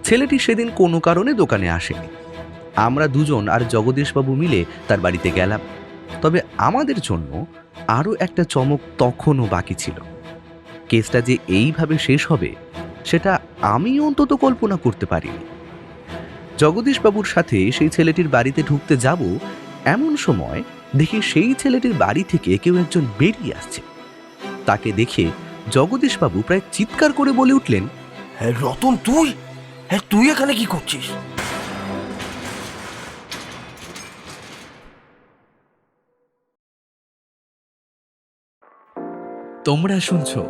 ছেলেটি সেদিন কোনো কারণে দোকানে আসেনি। আমরা দুজন আর জগদীশবাবু মিলে তার বাড়িতে গেলাম। তবে আমাদের জন্য আরও একটা চমক তখনও বাকি ছিল। কেসটা যে এইভাবে শেষ হবে সেটা আমি অন্তত কল্পনা করতে পারিনি। জগদীশবাবুর সাথে সেই ছেলেটির বাড়িতে ঢুকতে যাব, এমন সময় দেখি সেই ছেলেটির বাড়ি থেকে কেউ একজন বেরিয়ে আসছে। তাকে দেখে জগদীশবাবু প্রায় চিৎকার করে বলে উঠলেন, হ্যাঁ রতন, তুই? হ্যাঁ, তুই এখানে কি করছিস? তোমরা শুনছো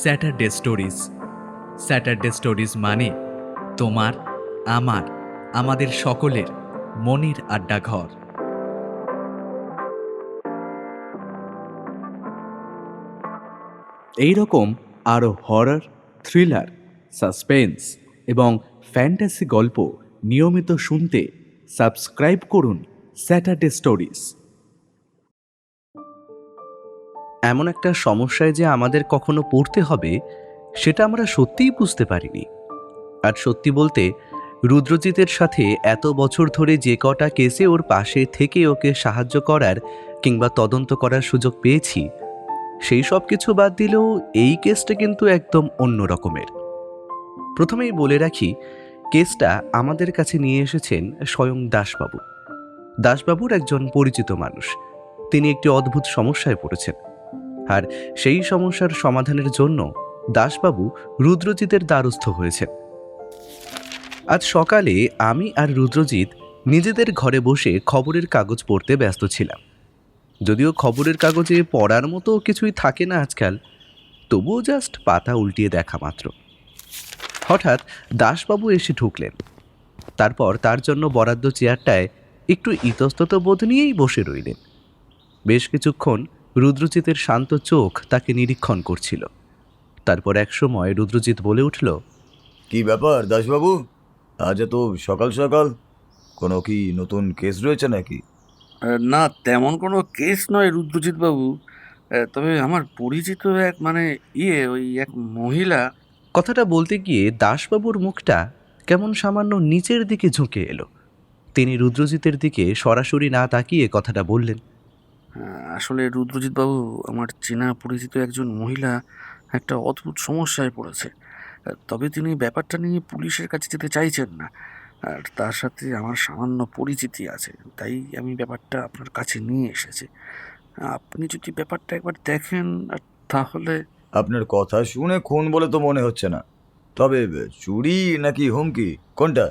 স্যাটারডে স্টোরিজ। স্যাটারডে স্টোরিজ মানে তোমার, আমার, আমাদের সকলের মনের আড্ডাঘর। এই রকম আরও হরর, থ্রিলার, সাসপেন্স এবং ফ্যান্টাসি গল্প নিয়মিত শুনতে সাবস্ক্রাইব করুন স্যাটারডে স্টোরিজ। এমন একটা সমস্যায় যে আমাদের কখনো পড়তে হবে সেটা আমরা সত্যিই বুঝতে পারিনি। আর সত্যি বলতে, রুদ্রজিতের সাথে এত বছর ধরে যে কটা কেসে ওর পাশে থেকে ওকে সাহায্য করার কিংবা তদন্ত করার সুযোগ পেয়েছি, সেই সব কিছু বাদ দিলেও এই কেসটা কিন্তু একদম অন্য রকমের। প্রথমেই বলে রাখি, কেসটা আমাদের কাছে নিয়ে এসেছেন স্বয়ং দাসবাবু। দাসবাবুর একজন পরিচিত মানুষ। তিনি একটি অদ্ভুত সমস্যায় পড়েছেন, আর সেই সমস্যার সমাধানের জন্য দাসবাবু রুদ্রজিতের দ্বারস্থ হয়েছেন। আজ সকালে আমি আর রুদ্রজিৎ নিজেদের ঘরে বসে খবরের কাগজ পড়তে ব্যস্ত ছিলাম। যদিও খবরের কাগজে পড়ার মতো কিছুই থাকে না আজকাল, তবুও জাস্ট পাতা উল্টিয়ে দেখা মাত্র। হঠাৎ দাসবাবু এসে ঢুকলেন। তারপর তার জন্য বরাদ্দ চেয়ারটায় একটু ইতস্তত বোধ নিয়েই বসে রইলেন। বেশ কিছুক্ষণ রুদ্রজিতের শান্ত চোখ তাকে নিরীক্ষণ করছিল। তারপর একসময় রুদ্রজিৎ বলে উঠল, কি ব্যাপার দাসবাবু, আজ এত সকাল সকাল? কোনো কি নতুন কেস রয়েছে নাকি? না, তেমন কোনো কেস নয় রুদ্রজিৎ বাবু। তবে আমার পরিচিত এক ওই এক মহিলা। কথাটা বলতে গিয়ে দাসবাবুর মুখটা কেমন সামান্য নিচের দিকে ঝুঁকে এলো। তিনি রুদ্রজিতের দিকে সরাসরি না তাকিয়ে কথাটা বললেন, আসলে রুদ্রজিৎ বাবু, আমার চেনা পরিচিত একজন মহিলা একটা অদ্ভুত সমস্যায় পড়েছে। তবে তিনি ব্যাপারটা নিয়ে পুলিশের কাছে যেতে চাইছেন না। আর তার সাথে আমার সামান্য পরিচিতি আছে, তাই আমি ব্যাপারটা আপনার কাছে নিয়ে এসেছি। আপনি যদি ব্যাপারটা একবার দেখেন তাহলে। আপনার কথা শুনে খুন বলে তো মনে হচ্ছে না, তবে চুরি নাকি হুমকি, কোনটা?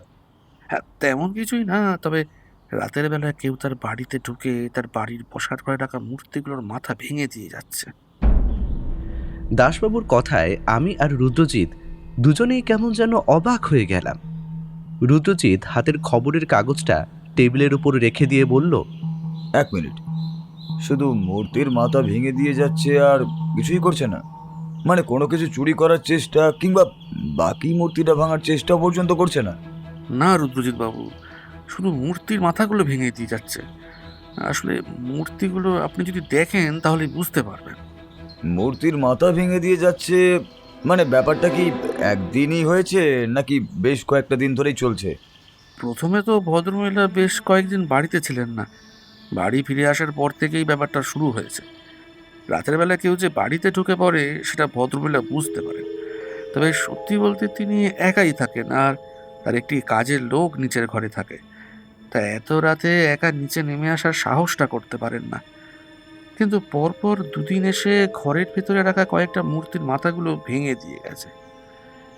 হ্যাঁ, তেমন কিছুই না। তবে রাতের বেলা কেউ তার বাড়িতে ঢুকে তার বাড়ির বসার ঘরে রাখা মূর্তিগুলোর মাথা ভেঙে দিয়ে যাচ্ছে। দাসবাবুর কথায় আমি আর রুদ্রজিৎ দুজনেই কেমন যেন অবাক হয়ে গেলাম। রুদ্রজিৎ হাতের খবরের কাগজটা টেবিলের উপর রেখে দিয়ে বলল, এক মিনিট, শুধু মূর্তির মাথা ভেঙে দিয়ে যাচ্ছে আর কিছুই করছে না? মানে কোনো কিছু চুরি করার চেষ্টা কিংবা বাকি মূর্তিটা ভাঙার চেষ্টা পর্যন্ত করছে না? না রুদ্রজিৎ বাবু, শুধু মূর্তির মাথাগুলো ভেঙে দিয়ে যাচ্ছে। আসলে মূর্তিগুলো আপনি যদি দেখেন তাহলে বুঝতে পারবেন। মূর্তির মাথা ভেঙে দিয়ে যাচ্ছে? মানে ব্যাপারটা কি একদিনই হয়েছে নাকি বেশ কয়েকটা দিন ধরেই চলছে? প্রথমে তো ভদ্রমহিলা বেশ কয়েকদিন বাড়িতে ছিলেন না। বাড়ি ফিরে আসার পর থেকেই ব্যাপারটা শুরু হয়েছে। রাতের বেলা কেউ যে বাড়িতে ঢুকে পড়ে সেটা ভদ্রমহিলা বুঝতে পারেন। তবে সত্যি বলতে তিনি একাই থাকেন, আর তার একটি কাজের লোক নিচের ঘরে থাকে। তা এত রাতে একা নিচে নেমে আসার সাহসটা করতে পারেন না। কিন্তু পরপর দুদিন এসে ঘরের ভেতরে রাখা কয়েকটা মূর্তির মাথাগুলো ভেঙে দিয়ে গেছে।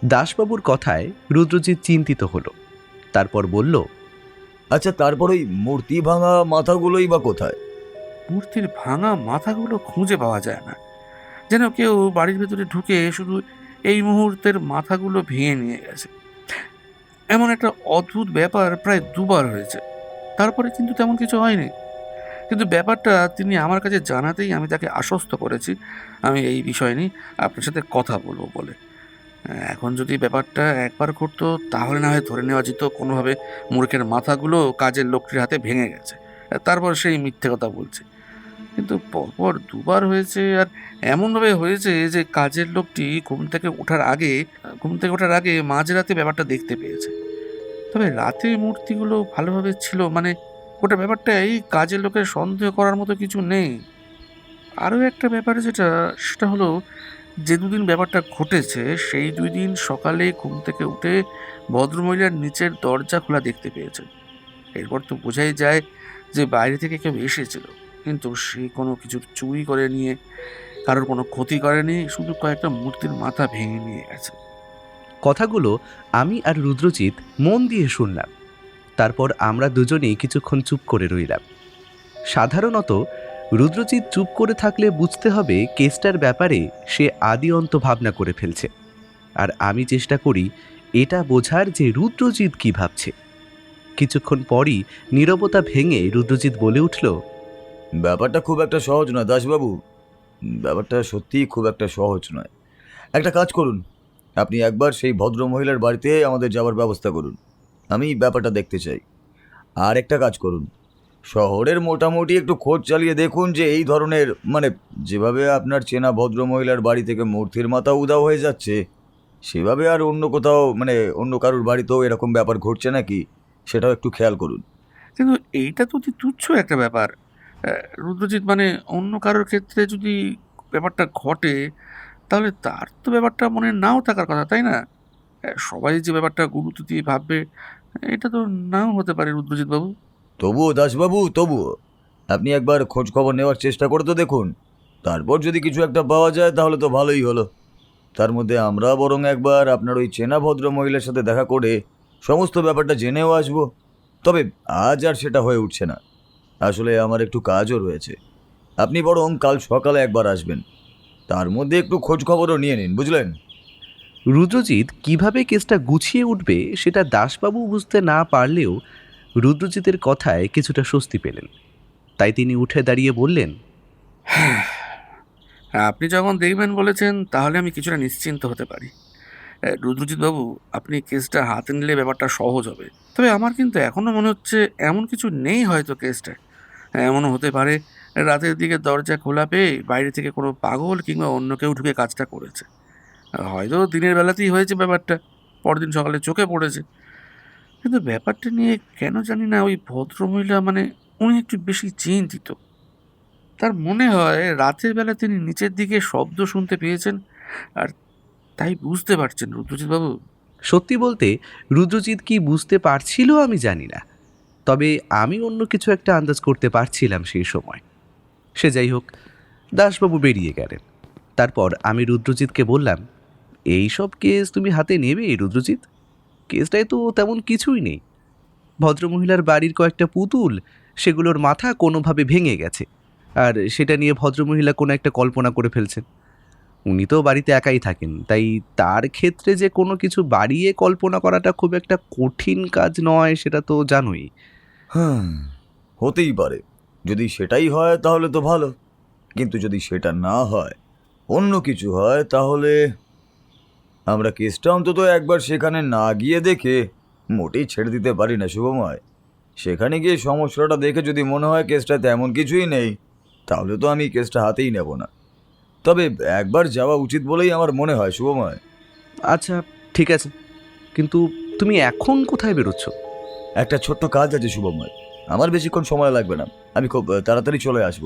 দাসবাবুর কথায় রুদ্রজিৎ চিন্তিত হলো। তারপর বলল, আচ্ছা, তারপর ওই মূর্তি ভাঙা মাথাগুলোই বা কোথায়? মূর্তির ভাঙা মাথাগুলো খুঁজে পাওয়া যায় না। যেন কেউ বাড়ির ভেতরে ঢুকে শুধু এই মুহূর্তের মাথাগুলো ভেঙে নিয়ে গেছে। এমন একটা অদ্ভুত ব্যাপার প্রায় দুবার হয়েছে। তারপরে কিন্তু তেমন কিছু হয়নি। কিন্তু ব্যাপারটা তিনি আমার কাছে জানাতেই আমি তাকে আশ্বস্ত করেছি আমি এই বিষয় নিয়ে আপনার সাথে কথা বলবো বলে। এখন যদি ব্যাপারটা একবার ঘটতো তাহলে না হয় ধরে নেওয়া যেত কোনোভাবে মূর্খের মাথাগুলো কাজের লোকটির হাতে ভেঙে গেছে, তারপর সেই মিথ্যে কথা বলছে। কিন্তু পরপর দুবার হয়েছে, আর এমনভাবে হয়েছে যে কাজের লোকটি ঘুম থেকে ওঠার আগে মাঝরাতে ব্যাপারটা দেখতে পেয়েছে। তবে রাতে মূর্তিগুলো ভালোভাবে ছিল, মানে গোটা ব্যাপারটাই কাজের লোকের সন্দেহ করার মতো কিছু নেই। আরও একটা ব্যাপারে সেটা হলো, যে দুদিন ব্যাপারটা ঘটেছে সেই 2 দিন সকালে ঘুম থেকে উঠে ভদ্রমহিলার নিচের দরজা খোলা দেখতে পেয়েছেন। এরপর তো বোঝাই যায় যে বাইরে থেকে কেউ এসেছিল, কিন্তু সে কোনো কিছু চুরি করে নিয়ে কারোর কোনো ক্ষতি করেনি, শুধু কয়েকটা মূর্তির মাথা ভেঙে নিয়ে গেছে। কথাগুলো আমি আর রুদ্রজিৎ মন দিয়ে শুনলাম। তারপর আমরা দুজনেই কিছুক্ষণ চুপ করে রইলাম। সাধারণত রুদ্রজিৎ চুপ করে থাকলে বুঝতে হবে কেসটার ব্যাপারে সে আদি অন্ত ভাবনা করে ফেলছে, আর আমি চেষ্টা করি এটা বোঝার যে রুদ্রজিৎ কি ভাবছে। কিছুক্ষণ পরই নীরবতা ভেঙে রুদ্রজিৎ বলে উঠল, ব্যাপারটা খুব একটা সহজ নয় দাসবাবু, ব্যাপারটা সত্যিই খুব একটা সহজ নয়। একটা কাজ করুন, আপনি একবার সেই ভদ্র মহিলার বাড়িতে আমাদের যাওয়ার ব্যবস্থা করুন, আমি ব্যাপারটা দেখতে চাই। আর একটা কাজ করুন, শহরের মোটামুটি একটু খোঁজ চালিয়ে দেখুন যে এই ধরনের, মানে যেভাবে আপনার চেনা ভদ্র মহিলার বাড়ি থেকে মূর্তির মাথা উধাও হয়ে যাচ্ছে, সেভাবে আর অন্য কোথাও, মানে অন্য কারোর বাড়িতেও এরকম ব্যাপার ঘটছে নাকি সেটাও একটু খেয়াল করুন। কিন্তু এইটা তো অতি তুচ্ছ একটা ব্যাপার, রুদ্রজিৎ। মানে অন্য কারোর ক্ষেত্রে যদি ব্যাপারটা ঘটে, তাহলে তার তো ব্যাপারটা মনে নাও থাকার কথা, তাই না? সবাই যে ব্যাপারটা গুরুত্ব দিয়ে ভাববে, এটা তো নাও হতে পারে রুদ্রজিৎ বাবু। তবুও দাসবাবু, তবুও আপনি একবার খোঁজ খবর নেওয়ার চেষ্টা করে তো দেখুন, তারপর যদি কিছু একটা পাওয়া যায় তাহলে তো ভালোই হলো। তার মধ্যে আমরা বরং একবার আপনার ওই চেনা ভদ্র মহিলার সাথে দেখা করে সমস্ত ব্যাপারটা জেনেও আসবো। তবে আজ আর সেটা হয়ে উঠছে না, আসলে আমার একটু কাজও রয়েছে। আপনি বরং কাল সকালে একবার আসবেন, তার মধ্যে একটু খোঁজ খবরও নিয়ে নিন, বুঝলেন? রুদ্রজিৎ কিভাবে কেসটা গুছিয়ে উঠবে সেটা দাসবাবু বুঝতে না পারলেও রুদ্রজিতের কথায় কিছুটা স্বস্তি পেলেন। তাই তিনি উঠে দাঁড়িয়ে বললেন, হ্যাঁ, আপনি যখন দেখবেন বলেছেন, তাহলে আমি কিছুটা নিশ্চিন্ত হতে পারি। রুদ্রজিৎ বাবু, আপনি কেসটা হাতে নিলে ব্যাপারটা সহজ হবে। তবে আমার কিন্তু এখনো মনে হচ্ছে এমন কিছু নেই হয়তো কেসটায়। এমনও হতে পারে রাতের দিকে দরজা খোলা পেয়ে বাইরে থেকে কোনো পাগল কিংবা অন্য কেউ ঢুকে কাজটা করেছে। হয়তো দিনের বেলাতেই হয়েছে ব্যাপারটা, পরদিন সকালে চোখে পড়েছে। কিন্তু ব্যাপারটা নিয়ে কেন জানি না ওই ভদ্রমহিলা, মানে উনি একটু বেশি চিন্তিত। তার মনে হয় রাতের বেলা তিনি নিচের দিকে শব্দ শুনতে পেয়েছেন, আর তাই বুঝতে পারছেন রুদ্রজিৎ বাবু। সত্যি বলতে রুদ্রজিৎ কি বুঝতে পারছিল আমি জানি না, তবে আমি অন্য কিছু একটা আন্দাজ করতে পারছিলাম সেই সময়। সে যাই হোক, দাসবাবু বেরিয়ে গেলেন। তারপর আমি রুদ্রজিৎকে বললাম, এই সব কেস তুমি হাতে নেবে রুদ্রজিৎ? কেসটায় তো তেমন কিছুই নেই। ভদ্রমহিলার বাড়ির কয়েকটা পুতুল, সেগুলোর মাথা কোনোভাবে ভেঙে গেছে, আর সেটা নিয়ে ভদ্রমহিলা কোনো একটা কল্পনা করে ফেলছেন। উনি তো বাড়িতে একাই থাকেন, তাই তার ক্ষেত্রে যে কোনো কিছু বাড়িয়ে কল্পনা করাটা খুব একটা কঠিন কাজ নয়, সেটা তো জানোই। হ্যাঁ, হতেই পারে। যদি সেটাই হয় তাহলে তো ভালো, কিন্তু যদি সেটা না হয়, অন্য কিছু হয়, তাহলে আমরা কেসটা অন্তত একবার সেখানে না গিয়ে দেখে মোটেই ছেড়ে দিতে পারি না শুভময়। সেখানে গিয়ে সমস্যাটা দেখে যদি মনে হয় কেসটা তেমন কিছুই নেই, তাহলে তো আমি কেসটা হাতেই নেব না। তবে একবার যাওয়া উচিত বলেই আমার মনে হয় শুভময়। আচ্ছা, ঠিক আছে, কিন্তু তুমি এখন কোথায় বেরোচ্ছ? একটা ছোট্ট কাজ আছে শুভময়, আমার বেশিক্ষণ সময় লাগবে না, আমি খুব তাড়াতাড়ি চলে আসব।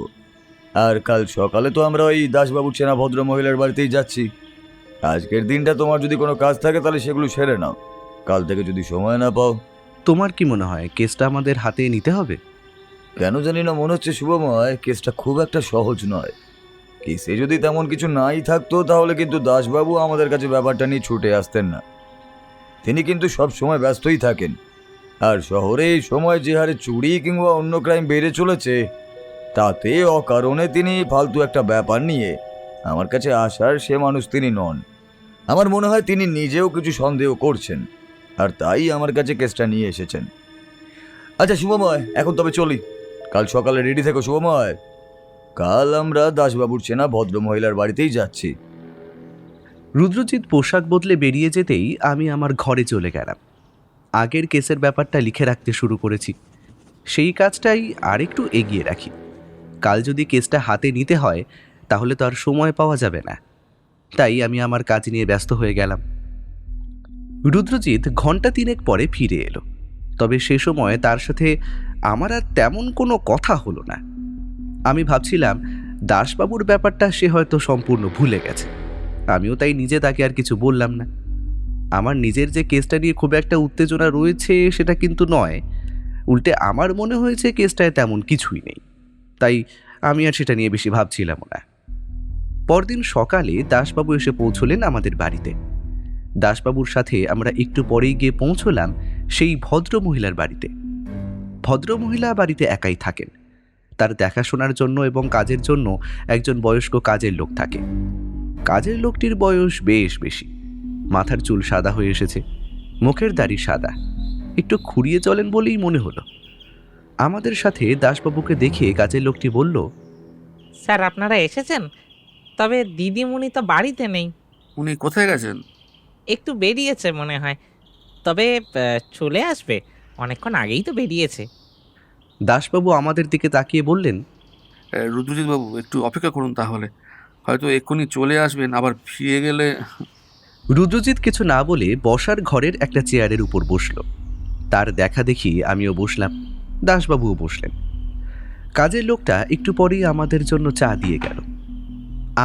আর কাল সকালে তো আমরা ওই দাসবাবুর চেনা ভদ্র মহিলার বাড়িতেই যাচ্ছি। আজকের দিনটা তোমার যদি কোনো কাজ থাকে তাহলে সেগুলো সেরে নাও, কাল থেকে যদি সময় না পাও। তোমার কি মনে হয় কেসটা আমাদের হাতে নিতে হবে? কেন জানি না মনে হচ্ছে শুভময় কেসটা খুব একটা সহজ নয়। কেসে যদি তেমন কিছু নাই থাকতো তাহলে কিন্তু দাসবাবু আমাদের কাছে ব্যাপারটা নিয়ে ছুটে আসতেন না। তিনি কিন্তু সব সময় ব্যস্তই থাকেন, আর শহরে এই সময় যে হারে চুরি কিংবা অন্য ক্রাইম বেড়ে চলেছে, তাতে অকারণে তিনি ফালতু একটা ব্যাপার নিয়ে আমার কাছে আসার সে মানুষ তিনি নন। আমার মনে হয় তিনি নিজেও কিছু সন্দেহ করছেন, আর তাই আমার কাছে কেসটা নিয়ে এসেছেন। আচ্ছা শুভময়, এখন তবে চলি, কাল সকালে রেডি থেকো শুভময়। কাল আমরা দাসবাবুর চেনা ভদ্র মহিলার বাড়িতেই যাচ্ছি। রুদ্রজিৎ পোশাক বদলে বেরিয়ে যেতেই আমি আমার ঘরে চলে গেলাম। আগের কেসের ব্যাপারটা লিখে রাখতে শুরু করেছি, সেই কাজটাই আরেকটু এগিয়ে রাখি। কাল যদি কেসটা হাতে নিতে হয় তাহলে তো আর সময় পাওয়া যাবে না, তাই আমি আমার কাজ নিয়ে ব্যস্ত হয়ে গেলাম। রুদ্রজিৎ ঘন্টা 3 পরে ফিরে এলো, তবে সে সময় তার সাথে আমার আর তেমন কোনো কথা হলো না। আমি ভাবছিলাম দাসবাবুর ব্যাপারটা সে হয়তো সম্পূর্ণ ভুলে গেছে। আমিও তাই নিজে তাকে আর কিছু বললাম না। আমার নিজের যে কেসটা নিয়ে খুব একটা উত্তেজনা রয়েছে সেটা কিন্তু নয়, উল্টে আমার মনে হয়েছে কেসটায় তেমন কিছুই নেই, তাই আমি আর সেটা নিয়ে বেশি ভাবছিলাম না। পরদিন সকালে দাসবাবু এসে পৌঁছলেন আমাদের বাড়িতে। দাসবাবুর সাথে আমরা একটু পরেই গিয়ে পৌঁছলাম সেই ভদ্রমহিলার বাড়িতে। ভদ্রমহিলা বাড়িতে একাই থাকেন। তার দেখাশোনার জন্য এবং কাজের জন্য একজন বয়স্ক কাজের লোক থাকে। কাজের লোকটির বয়স বেশ বেশি, মাথার চুল সাদা হয়ে এসেছে, মুখের দাড়ি সাদা, একটু খুঁড়িয়ে চলেন বলেই মনে হলো। আমাদের সাথে দাসবাবুকে দেখে কাজের লোকটি বলল, স্যার আপনারা এসেছেন? তবে দিদিমণি তো বাড়িতে নেই, উনি কোথায় গেছেন? একটু বেরিয়েছে মনে হয়, তবে চলে আসবে, অনেকক্ষণ আগেই তো বেরিয়েছে। দাসবাবু আমাদের দিকে তাকিয়ে বললেন, রুদ্রজিৎ বাবু একটু অপেক্ষা করুন, তাহলে হয়তো এক্ষুনি চলে আসবেন, আবার ফিরে গেলে। রুদ্রজিৎ কিছু না বলে বসার ঘরের একটা চেয়ারের উপর বসল। তার দেখা দেখি আমিও বসলাম, দাসবাবুও বসলেন। কাজের লোকটা একটু পরেই আমাদের জন্য চা দিয়ে গেল।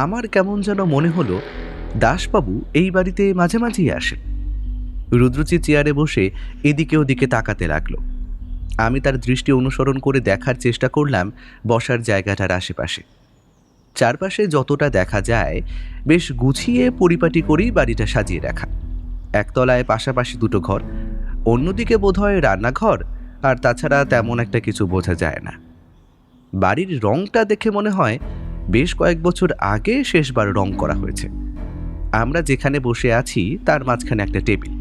আমার কেমন যেন মনে হলো দাসবাবু এই বাড়িতে মাঝে মাঝেই আসেন। রুদ্রজিৎ চেয়ারে বসে এদিকে ওদিকে তাকাতে লাগলো। আমি তার দৃষ্টি অনুসরণ করে দেখার চেষ্টা করলাম বসার জায়গাটার আশেপাশে। চারপাশে যতটা দেখা যায় বেশ গুছিয়ে পরিপাটি করেই বাড়িটা সাজিয়ে রাখা। একতলায় পাশাপাশি দুটো ঘর, অন্যদিকে বোধহয় রান্নাঘর, আর তাছাড়া তেমন একটা কিছু বোঝা যায় না। বাড়ির রংটা দেখে মনে হয় বেশ কয়েক বছর আগে শেষবার রং করা হয়েছে। আমরা যেখানে বসে আছি তার মাঝখানে একটা টেবিল,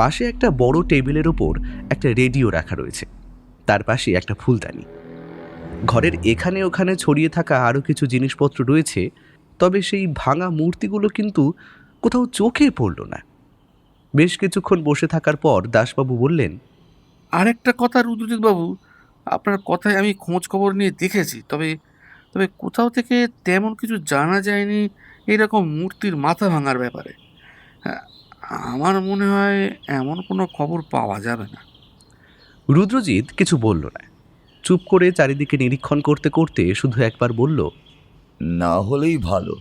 পাশে একটা বড় টেবিলের উপর একটা রেডিও রাখা রয়েছে, তার পাশে একটা ফুলদানি। ঘরের এখানে ওখানে ছড়িয়ে থাকা আরও কিছু জিনিসপত্র রয়েছে, তবে সেই ভাঙা মূর্তিগুলো কিন্তু কোথাও চোখে পড়ল না। বেশ কিছুক্ষণ বসে থাকার পর দাসবাবু বললেন, আরেকটা কথা রুদ্রজিৎ বাবু, আপনার কথায় আমি খোঁজ খবর নিয়ে দেখেছি, তবে তবে কোথাও থেকে তেমন কিছু জানা যায়নি এরকম মূর্তির মাথা ভাঙার ব্যাপারে। হ্যাঁ, আমার মনে হয় এমন কোনো খবর পাওয়া যাবে না। রুদ্রজিৎ কিছু বলল না, চুপ করে চারিদিকে নিরীক্ষণ করতে করতে শুধু একবার বলল, না হলেই ভালো।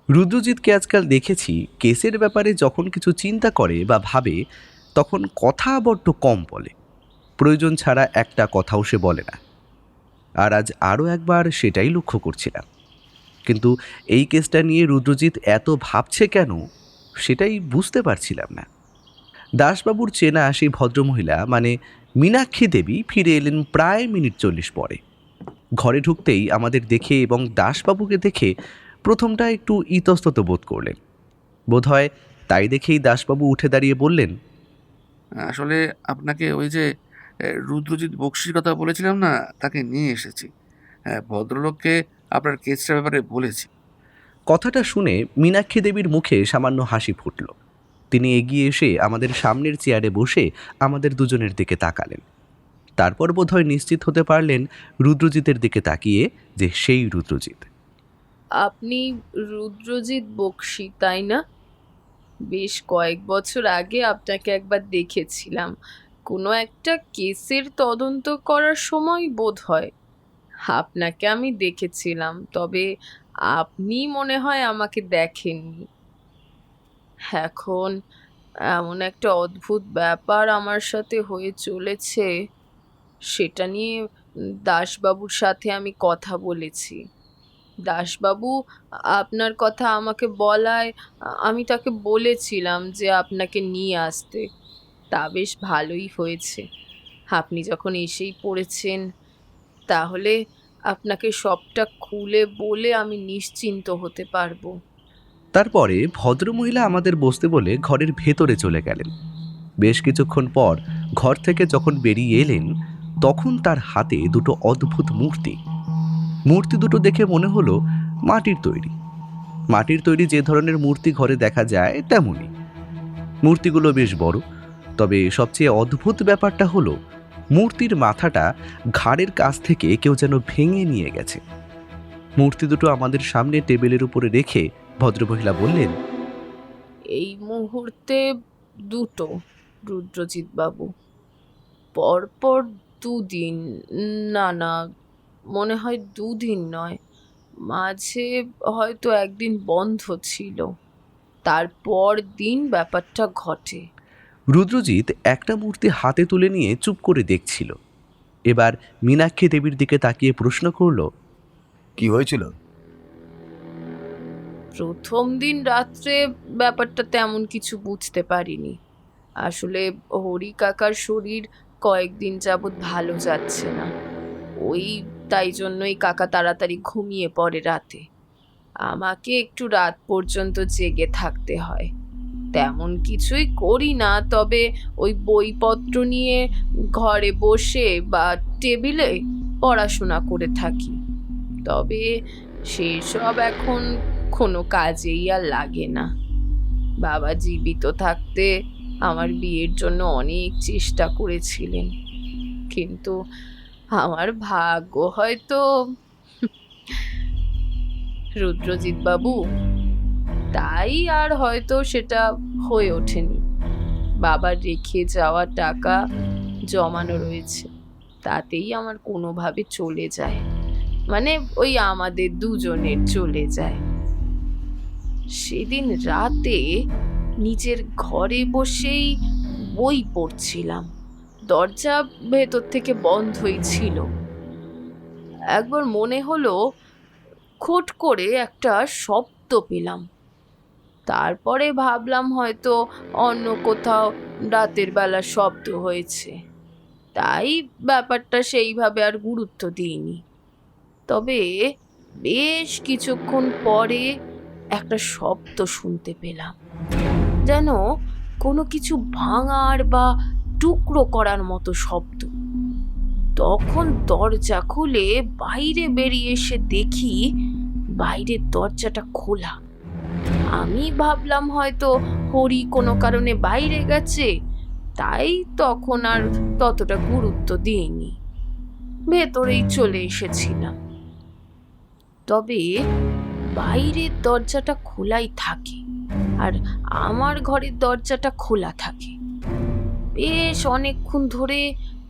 রুদ্রজিৎকে আজকাল দেখেছি কেসের ব্যাপারে যখন কিছু চিন্তা করে বা ভাবে তখন কথা বড্ড কম বলে, প্রয়োজন ছাড়া একটা কথাও সে বলে না। আর আজ আরও একবার সেটাই লক্ষ্য করছিলাম। কিন্তু এই কেসটা নিয়ে রুদ্রজিৎ এত ভাবছে কেন সেটাই বুঝতে পারছিলাম না। দাসবাবুর চেনা সেই ভদ্রমহিলা মানে মীনাক্ষী দেবী ফিরে এলেন প্রায় মিনিট 40 পরে। ঘরে ঢুকতেই আমাদের দেখে এবং দাসবাবুকে দেখে প্রথমটা একটু ইতস্তত বোধ করলেন। বোধহয় তাই দেখেই দাসবাবু উঠে দাঁড়িয়ে বললেন, আসলে আপনাকে ওই যে রুদ্রজিৎ বক্সির কথা বলেছিলাম না, তাকে নিয়ে এসেছি। হ্যাঁ, ভদ্রলোককে আপনার কেসটার ব্যাপারে বলেছি। কথাটা শুনে মীনাক্ষী দেবীর মুখে সামান্য হাসি ফুটল। তিনি এগিয়ে এসে আমাদের সামনের চেয়ারে বসে আমাদের দুজনের দিকে তাকালেন। তারপর বোধহয় নিশ্চিত হতে পারলেন রুদ্রজিতের দিকে তাকিয়ে যে সেই রুদ্রজিৎ। আপনি রুদ্রজিৎ বক্সী, তাই না? বেশ কয়েক বছর আগে আপনাকে একবার দেখেছিলাম, কোনো একটা কেসের তদন্ত করার সময় বোধ হয় আপনাকে আমি দেখেছিলাম, তবে আপনি মনে হয় আমাকে দেখেননি। এখন এমন একটা অদ্ভুত ব্যাপার আমার সাথে হয়ে চলেছে, সেটা নিয়ে দাসবাবুর সাথে আমি কথা বলেছি। দাসবাবু আপনার কথা আমাকে বলায় আমি তাকে বলেছিলাম যে আপনাকে নিয়ে আসতে, তা বেশ ভালোই হয়েছে। আপনি যখন এসেই পড়েছেন, তাহলে আপনাকে সবটা খুলে বলে আমি নিশ্চিন্ত হতে পারবো। তারপরে ভদ্রমহিলা আমাদের বসতে বলে ঘরের ভেতরে চলে গেলেন। বেশ কিছুক্ষণ পর ঘর থেকে যখন বেরিয়ে এলেন তখন তার হাতে দুটো অদ্ভুত মূর্তি। মূর্তি দুটো দেখে মনে হলো মাটির তৈরি। মাটির তৈরি যে ধরনের মূর্তি ঘরে দেখা যায় তেমনই। মূর্তিগুলো বেশ বড়, তবে সবচেয়ে অদ্ভুত ব্যাপারটা হলো মূর্তির মাথাটা ঘাড়ের কাছ থেকে কেউ যেন ভেঙে নিয়ে গেছে। মূর্তি দুটো আমাদের সামনে টেবিলের উপরে রেখে ভদ্রমহিলা বললেন, এই মুহূর্তে দুটো, রুদ্রজিৎ বাবু। পরপর 2 দিন, না না, মনে হয় 2 দিন নয়, মাঝে হয়তো একদিন বন্ধ ছিল, তারপর দিন ব্যাপারটা ঘটে। রুদ্রজিৎ একটা মূর্তি হাতে তুলে নিয়ে চুপ করে দেখছিল। এবার মীনাক্ষী দেবীর দিকে তাকিয়ে প্রশ্ন করল, কি হয়েছিল? প্রথম দিন রাত্রে ব্যাপারটা তেমন কিছু বুঝতে পারিনি। আসলে হরি কাকার শরীর কয়েকদিন যাবৎ ভালো যাচ্ছে না, তাই জন্যই কাকা তাড়াতাড়ি ঘুমিয়ে পড়ে রাতে। আমাকে একটু রাত পর্যন্ত জেগে থাকতে হয়। তেমন কিছুই করি না, তবে ওই বইপত্র নিয়ে ঘরে বসে বা টেবিলে পড়াশোনা করে থাকি। তবে সেসব এখন কোনো কাজেই আর লাগে না। বাবা জীবিত থাকতে আমার বিয়ের জন্য অনেক চেষ্টা করেছিলেন, কিন্তু আমার ভাগ্য হয়তো রুদ্রজিৎ বাবু, তাই আর হয়তো সেটা হয়ে ওঠেনি। বাবার রেখে যাওয়া টাকা জমানো রয়েছে, তাতেই আমার কোনোভাবে চলে যায়, মানে ওই আমাদের দুজনের চলে যায়। সেদিন রাতে নিজের ঘরে বসেই বই পড়ছিলাম, দরজা ভেতর থেকে বন্ধই ছিল। একবার মনে হলো খট করে একটা শব্দ পেলাম, তারপরে ভাবলাম হয়তো অন্য কোথাও রাতের বেলা শব্দ হয়েছে, তাই ব্যাপারটা সেইভাবে আর গুরুত্ব দিইনি। তবে বেশ কিছুক্ষণ পরে একটা শব্দ শুনতে পেলাম, যেন কোনো কিছু ভাঙার বা টুকরো করার মতো শব্দ। তখন দরজা খুলে বাইরে বেরিয়ে এসে দেখি বাইরের দরজাটা খোলা। আমি ভাবলাম হয়তো হরি কোনো কারণে বাইরে গেছে, তাই তখন আর ততটা গুরুত্ব দিইনি, ভেতরেই চলে এসেছিলাম। তবে বাইরের দরজাটা খোলাই থাকে আর আমার ঘরের দরজাটা খোলা থাকে। বেশ অনেকক্ষণ ধরে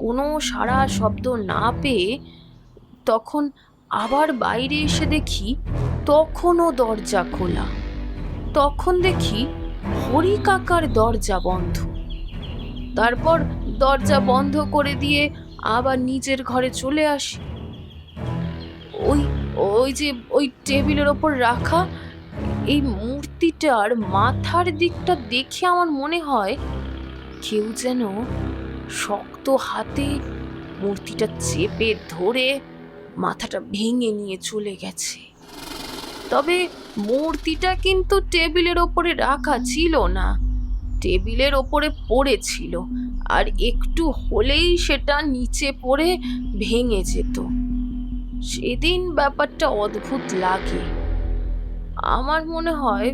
কোনো সাড়া শব্দ না পেয়ে তখন আবার বাইরে এসে দেখি তখনও দরজা খোলা। তখন দেখি হরি কাকার দরজা বন্ধ। তারপর দরজা বন্ধ করে দিয়ে আবার নিজের ঘরে চলে আসি। ওই টেবিলের ওপর রাখা এই মূর্তিটার মাথার দিকটা দেখে আমার মনে হয় কেউ যেন শক্ত হাতে মূর্তিটা চেপে ধরে মাথাটা ভেঙে নিয়ে চলে গেছে। তবে মূর্তিটা কিন্তু টেবিলের ওপরে রাখা ছিল না, টেবিলের ওপরে পড়েছিল, আর একটু হলেই সেটা নিচে পড়ে ভেঙে যেত। সেদিন ব্যাপারটা অদ্ভুত লাগে। আমার মনে হয়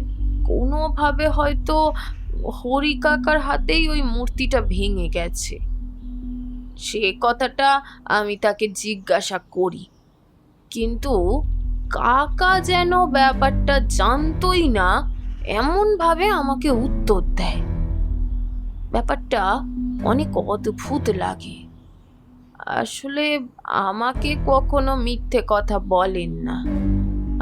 কোনোভাবে হয়তো হরি কাকার হাতেই ওই মূর্তিটা ভেঙে গেছে। সে কথাটা আমি তাকে জিজ্ঞাসা করি, কিন্তু কাকা যেন ব্যাপারটা জানতোই না এমনভাবে আমাকে উত্তর দেয়। ব্যাপারটা অনেক অদ্ভুত লাগে। আসলে আমাকে কখনো মিথ্যে কথা বলেন না।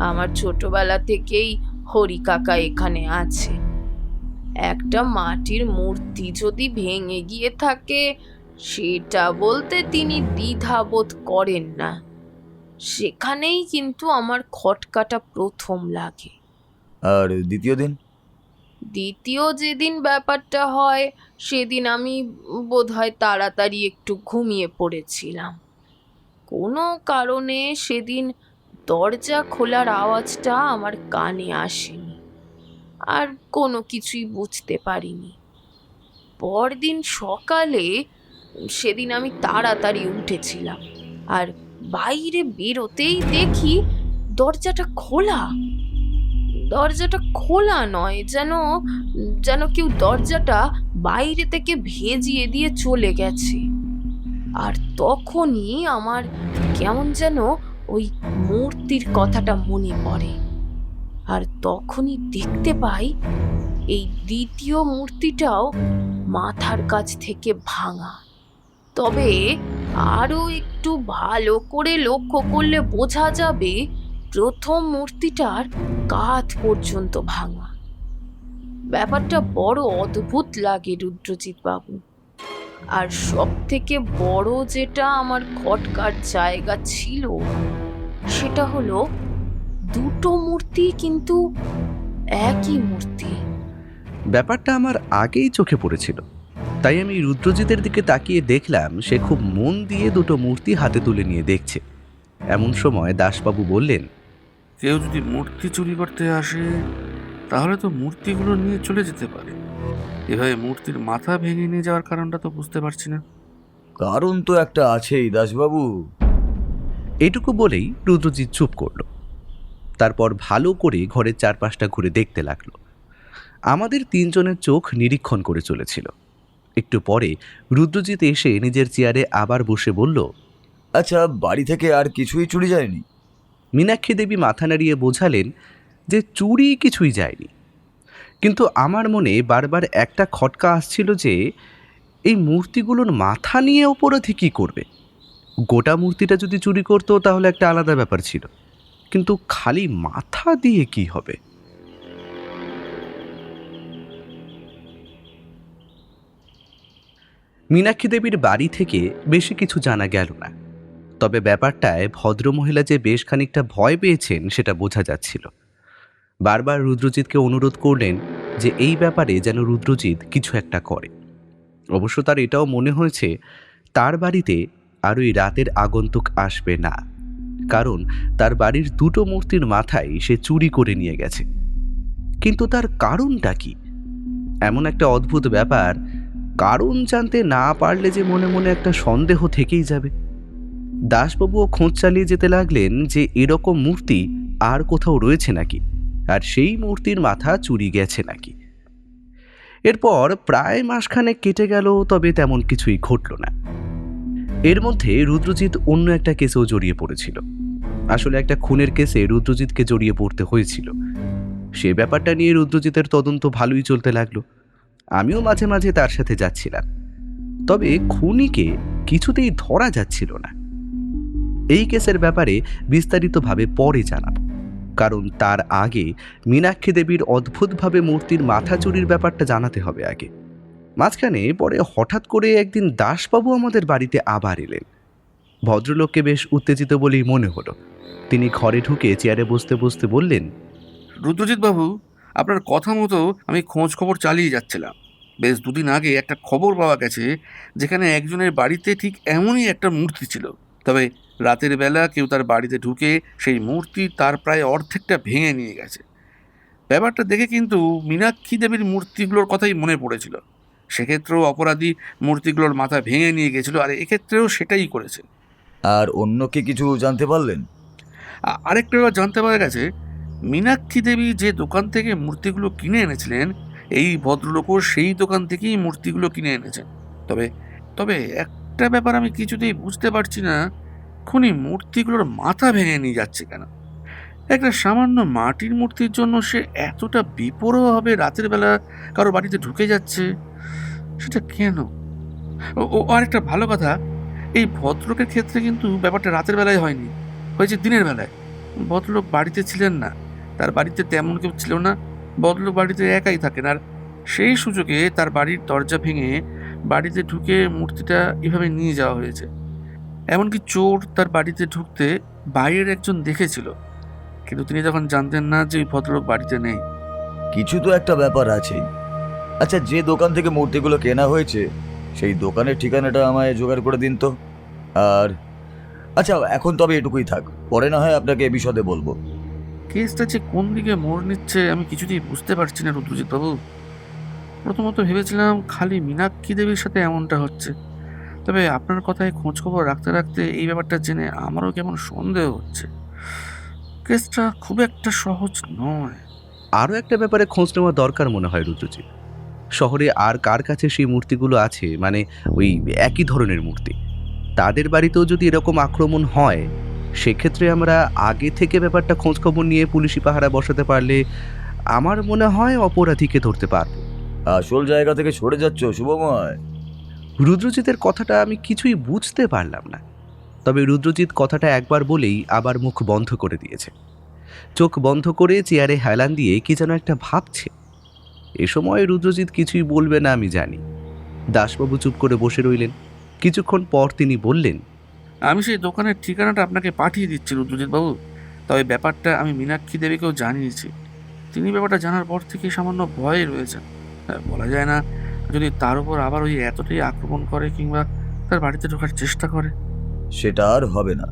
আমার ছোটবেলা থেকেই হরি কাকা এখানে আছে। একটা মাটির মূর্তি যদি ভেঙে গিয়ে থাকে সেটা বলতে তিনি দ্বিধাবোধ করেন না। সেখানেই কিন্তু আমার খটকাটা প্রথম লাগে। আর দ্বিতীয় দিন? দ্বিতীয় যেদিন ব্যাপারটা হয় সেদিন আমি বোধহয় তাড়াতাড়ি একটু ঘুমিয়ে পড়েছিলাম। কোনো কারণে সেদিন দরজা খোলার আওয়াজটা আমার কানে আসেনি, আর কোনো কিছুই বুঝতে পারিনি। পরদিন সকালে সেদিন আমি তাড়াতাড়ি উঠেছিলাম, আর বাইরে বেরোতেই দেখি দরজাটা খোলা। দরজাটা খোলা নয়, যেন কেউ দরজাটা বাইরে থেকে ভেজিয়ে দিয়ে চলে গেছে। আর তখনই আমার কেমন যেন ওই মূর্তির কথাটা মনে পড়ে। আর তখনই দেখতে পাই এই দ্বিতীয় মূর্তিটাও মাথার কাছ থেকে ভাঙা। তবে আরো একটু ভালো করে লক্ষ্য করলে বোঝা যাবে প্রথম মূর্তিটার কাঁধ পর্যন্ত ভাঙা। ব্যাপারটা বড় অদ্ভুত লাগে রুদ্রজিৎ বাবু। আর সব থেকে বড় যেটা আমার খটকার জায়গা ছিল সেটা হলো দুটো মূর্তি কিন্তু একই মূর্তি। ব্যাপারটা আমার আগেই চোখে পড়েছিল, তাই আমি রুদ্রজিতের দিকে তাকিয়ে দেখলাম সে খুব মন দিয়ে দুটো মূর্তি হাতে তুলে নিয়ে দেখছে। এমন সময় দাসবাবু বললেন, কেউ যদি মূর্তি চুরি করতে আসে তাহলে তো মূর্তিগুলো নিয়ে চলে যেতে পারে। এভাবে মূর্তির মাথা ভেঙে নিয়ে যাওয়ার কারণটা তো বুঝতে পারছি না। কারণ তো একটা আছেই দাসবাবু। এইটুকু বলেই রুদ্রজিৎ চুপ করল। তারপর ভালো করে ঘরের চারপাশটা ঘুরে দেখতে লাগলো। আমাদের তিনজনের চোখ নিরীক্ষণ করে চলেছিল। একটু পরে রুদ্রজিৎ এসে নিজের চেয়ারে আবার বসে বলল, আচ্ছা, বাড়ি থেকে আর কিছুই চুরি যায়নি? মীনাক্ষী দেবী মাথা নাড়িয়ে বোঝালেন যে চুরি কিছুই যায়নি, কিন্তু আমার মনে বারবার একটা খটকা আসছিল যে এই মূর্তিগুলোর মাথা নিয়ে অপরাধী কী করবে। গোটা মূর্তিটা যদি চুরি করতো তাহলে একটা আলাদা ব্যাপার ছিল, কিন্তু খালি মাথা দিয়ে কি হবে? মীনাক্ষী দেবীর বাড়ি থেকে বেশি কিছু জানা গেল না, তবে ব্যাপারটায় ভদ্রমহিলা যে বেশ খানিকটা ভয় পেয়েছেন সেটা বোঝা যাচ্ছিল। বারবার রুদ্রজিৎকে অনুরোধ করলেন যে এই ব্যাপারে যেন রুদ্রজিৎ কিছু একটা করে। অবশ্য তার এটাও মনে হয়েছে তার বাড়িতে আর ওই রাতের আগন্তুক আসবে না, কারণ তার বাড়ির দুটো মূর্তির মাথায় সে চুরি করে নিয়ে গেছে। কিন্তু তার কারণটা কি? এমন একটা অদ্ভুত ব্যাপার, কারণ জানতে না পারলে যে মনে মনে একটা সন্দেহ থেকেই যাবে। দাসবাবুও খোঁজ চালিয়ে যেতে লাগলেন যে এরকম মূর্তি আর কোথাও রয়েছে নাকি, আর সেই মূর্তির মাথা চুরি গেছে নাকি। এরপর প্রায় মাসখানেক কেটে গেল, তবে তেমন কিছুই ঘটল না। এর মধ্যে রুদ্রজিৎ অন্য একটা কেসেও জড়িয়ে পড়েছিল। আসলে একটা খুনের কেসে রুদ্রজিৎকে জড়িয়ে পড়তে হয়েছিল। সে ব্যাপারটা নিয়ে রুদ্রজিতের তদন্ত ভালোই চলতে লাগলো। আমিও মাঝে মাঝে তার সাথে যাচ্ছিলাম, তবে খুনিকে কিছুতেই ধরা যাচ্ছিল না। এই কেসের ব্যাপারে বিস্তারিতভাবে পরে জানাবো, কারণ তার আগে মীনাক্ষী দেবীর অদ্ভুতভাবে মূর্তির মাথা চুরির ব্যাপারটা জানাতে হবে আগে। মাঝখানে পরে হঠাৎ করে একদিন দাসবাবু আমাদের বাড়িতে আবার এলেন। ভদ্রলোককে বেশ উত্তেজিত বলেই মনে হলো। তিনি ঘরে ঢুকে চেয়ারে বসতে বসতে বললেন, রুদ্রজিৎ বাবু, আপনার কথা মতো আমি খোঁজ খবর চালিয়ে যাচ্ছিলাম। বেশ দুদিন আগে একটা খবর পাওয়া গেছে যেখানে একজনের বাড়িতে ঠিক এমনই একটা মূর্তি ছিল। তবে রাতের বেলা কেউ তার বাড়িতে ঢুকে সেই মূর্তি তার প্রায় অর্ধেকটা ভেঙে নিয়ে গেছে। ব্যাপারটা দেখে কিন্তু মীনাক্ষী দেবীর মূর্তিগুলোর কথাই মনে পড়েছিল। সেক্ষেত্রেও অপরাধী মূর্তিগুলোর মাথা ভেঙে নিয়ে গেছিল, আর এক্ষেত্রেও সেটাই করেছে। আর অন্য কি কিছু জানতে পারলেন? আরেকটা ব্যাপার জানতে পারা গেছে, মীনাক্ষী দেবী যে দোকান থেকে মূর্তিগুলো কিনে এনেছিলেন, এই ভদ্রলোকও সেই দোকান থেকেই মূর্তিগুলো কিনে এনেছেন। তবে তবে একটা ব্যাপার আমি কিছুতেই বুঝতে পারছি না, খুনি মূর্তিগুলোর মাথা ভেঙে নিয়ে যাচ্ছে কেন? একটা সামান্য মাটির মূর্তির জন্য সে এতটা বিপরোয়াভাবে রাতের বেলা কারো বাড়িতে ঢুকে যাচ্ছে, সেটা কেন? ও আরেকটা ভালো কথা, এই ভদ্রলোকের ক্ষেত্রে কিন্তু ব্যাপারটা রাতের বেলায় হয়নি, হয়েছে দিনের বেলায়। ভদ্রলোক বাড়িতে ছিলেন না, তার বাড়িতে তেমন কেউ ছিল না, ভদ্রলোক বাড়িতে একাই থাকেন, আর সেই সুযোগে তার বাড়ির দরজা ভেঙে বাড়িতে ঢুকে মূর্তিটা এভাবে নিয়ে যাওয়া হয়েছে। এমনকি চোর তার বাড়িতে ঢুকতে বাইরের একজন দেখেছিল, কিন্তু তিনি যখন জানতেন না যে ওই ভদ্রলোক বাড়িতে নেই। কিছু তো একটা ব্যাপার আছেই। আচ্ছা, যে দোকান থেকে মূর্তিগুলো কেনা হয়েছে সেই দোকানের ঠিকানাটা আমায় জোগাড় করে দিন তো। আর আচ্ছা, এখন তবে এটুকুই থাক, পরে না হয় আপনাকে এ বিশদে বলবো। কেসটা যে কোন দিকে মোড় নিচ্ছে আমি কিছুতেই বুঝতে পারছি না রুদ্রজিৎ বাবু। প্রথমত ভেবেছিলাম খালি মীনাক্ষী দেবীর সাথে এমনটা হচ্ছে, তবে আপনার কথায় খোঁজ খবর রাখতে রাখতে এই ব্যাপারটা জেনে আমারও কেমন সন্দেহ হচ্ছে। কেসটা খুব একটা সহজ নয়। আরও একটা ব্যাপারে খোঁজ নেওয়া দরকার মনে হয় রুদ্রজিৎ। শহরে আর কার কাছে সেই মূর্তিগুলো আছে, মানে ওই একই ধরনের মূর্তি? তাদের বাড়িতেও যদি এরকম আক্রমণ হয় সেক্ষেত্রে আমরা আগে থেকে ব্যাপারটা খোঁজখবর নিয়ে পুলিশি পাহারা বসাতে পারলে আমার মনে হয় অপরাধীকে ধরতে পারবো। আসল জায়গা থেকে সরে যাচ্ছ শুভময়। রুদ্রজিতের কথাটা আমি কিছুই বুঝতে পারলাম না, তবে রুদ্রজিৎ কথাটা একবার বলেই আবার মুখ বন্ধ করে দিয়েছে। চোখ বন্ধ করে চেয়ারে হেলান দিয়ে কি যেন একটা ভাবছে। এ সময় রুদ্রজিৎ কিছুই বলবে না আমি জানি। দাসবাবু চুপ করে বসে রইলেন। কিছুক্ষণ পর তিনি বললেন, আমি সেই দোকানের ঠিকানাটা আপনাকে পাঠিয়ে দিচ্ছি রুদ্রজিৎ বাবু। তবে ব্যাপারটা আমি মীনাক্ষী দেবীকেও জানিয়েছি। তিনি ব্যাপারটা জানার পর থেকে সামান্য ভয়ে রয়েছেন। বলা যায় না যদি তার উপর আবার ওই এতটাই আক্রমণ করে কিংবা তার বাড়িতে ঢোকার চেষ্টা করে। সেটা আর হবে না।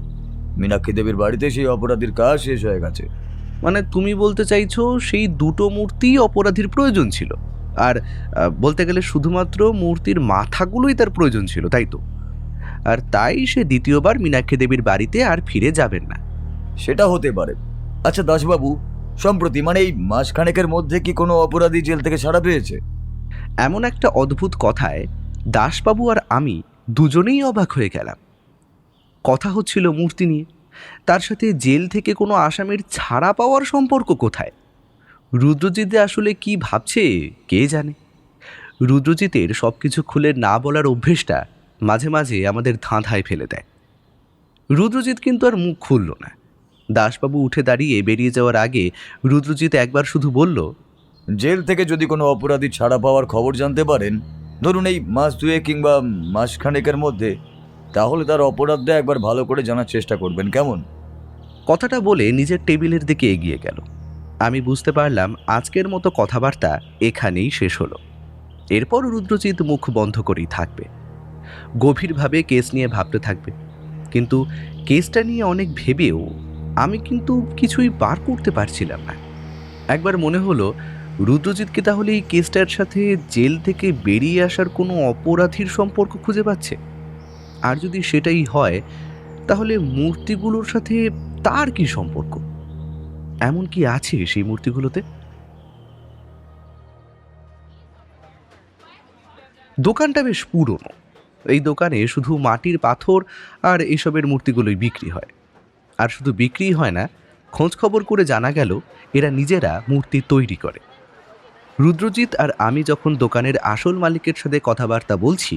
মীনাক্ষী দেবীর বাড়িতে সেই অপরাধীর কাজ শেষ হয়ে গেছে। মানে তুমি বলতে চাইছো সেই দুটো মূর্তি অপরাধীর প্রয়োজন ছিল, আর বলতে গেলে শুধুমাত্র মূর্তির মাথাগুলোই তার প্রয়োজন ছিল, তাই তো? আর তাই সে দ্বিতীয়বার মীনাক্ষী দেবীর বাড়িতে আর ফিরে যাবেন না। সেটা হতে পারে। আচ্ছা দাসবাবু, সম্প্রতি মানে এই মাসখানেকের মধ্যে কি কোনো অপরাধী জেল থেকে ছাড়া পেয়েছে? এমন একটা অদ্ভুত কথায় দাসবাবু আর আমি দুজনেই অবাক হয়ে গেলাম। কথা হচ্ছিল মূর্তি নিয়ে, তার সাথে জেল থেকে কোনো আসামির ছাড়া পাওয়ার সম্পর্ক কোথায়? রুদ্রজিৎ আসলে কি ভাবছে কে জানে। রুদ্রজিতের সব কিছু খুলে না বলার অভ্যেসটা মাঝে মাঝে আমাদের ধাঁধায় ফেলে দেয়। রুদ্রজিৎ কিন্তু আর মুখ খুলল না। দাসবাবু উঠে দাঁড়িয়ে বেরিয়ে যাওয়ার আগে রুদ্রজিৎ একবার শুধু বলল, জেল থেকে যদি কোনো অপরাধী ছাড়া পাওয়ার খবর জানতে পারেন, ধরুন এই মাস দুয়ে কিংবা মাসখানেকের মধ্যে, তাহলে তার অপরাধটা একবার ভালো করে জানার চেষ্টা করবেন, কেমন? কথাটা বলে নিজের টেবিলের দিকে এগিয়ে গেল। আমি বুঝতে পারলাম আজকের মতো কথাবার্তা এখানেই শেষ হলো। এরপর রুদ্রজিৎ মুখ বন্ধ করেই থাকবে, গভীরভাবে কেস নিয়ে ভাবতে থাকবে। কিন্তু কেসটা নিয়ে অনেক ভেবেও আমি কিন্তু কিছুই বার করতে পারছিলাম না। একবার মনে হলো রুদ্রজিৎকে তাহলে এই কেসটার সাথে জেল থেকে বেরিয়ে আসার কোনো অপরাধীর সম্পর্ক খুঁজে পাচ্ছে। আর যদি সেটাই হয় তাহলে মূর্তিগুলোর সাথে তার কি সম্পর্ক? এমন কি আছে সেই মূর্তিগুলোতে? দোকানটা বেশ পুরনো। এই দোকানে শুধু মাটির পাথর আর এসবের মূর্তিগুলোই বিক্রি হয়। আর শুধু বিক্রি হয় না, খোঁজ খবর করে জানা গেল এরা নিজেরা মূর্তি তৈরি করে। রুদ্রজিৎ আর আমি যখন দোকানের আসল মালিকের সাথে কথাবার্তা বলছি,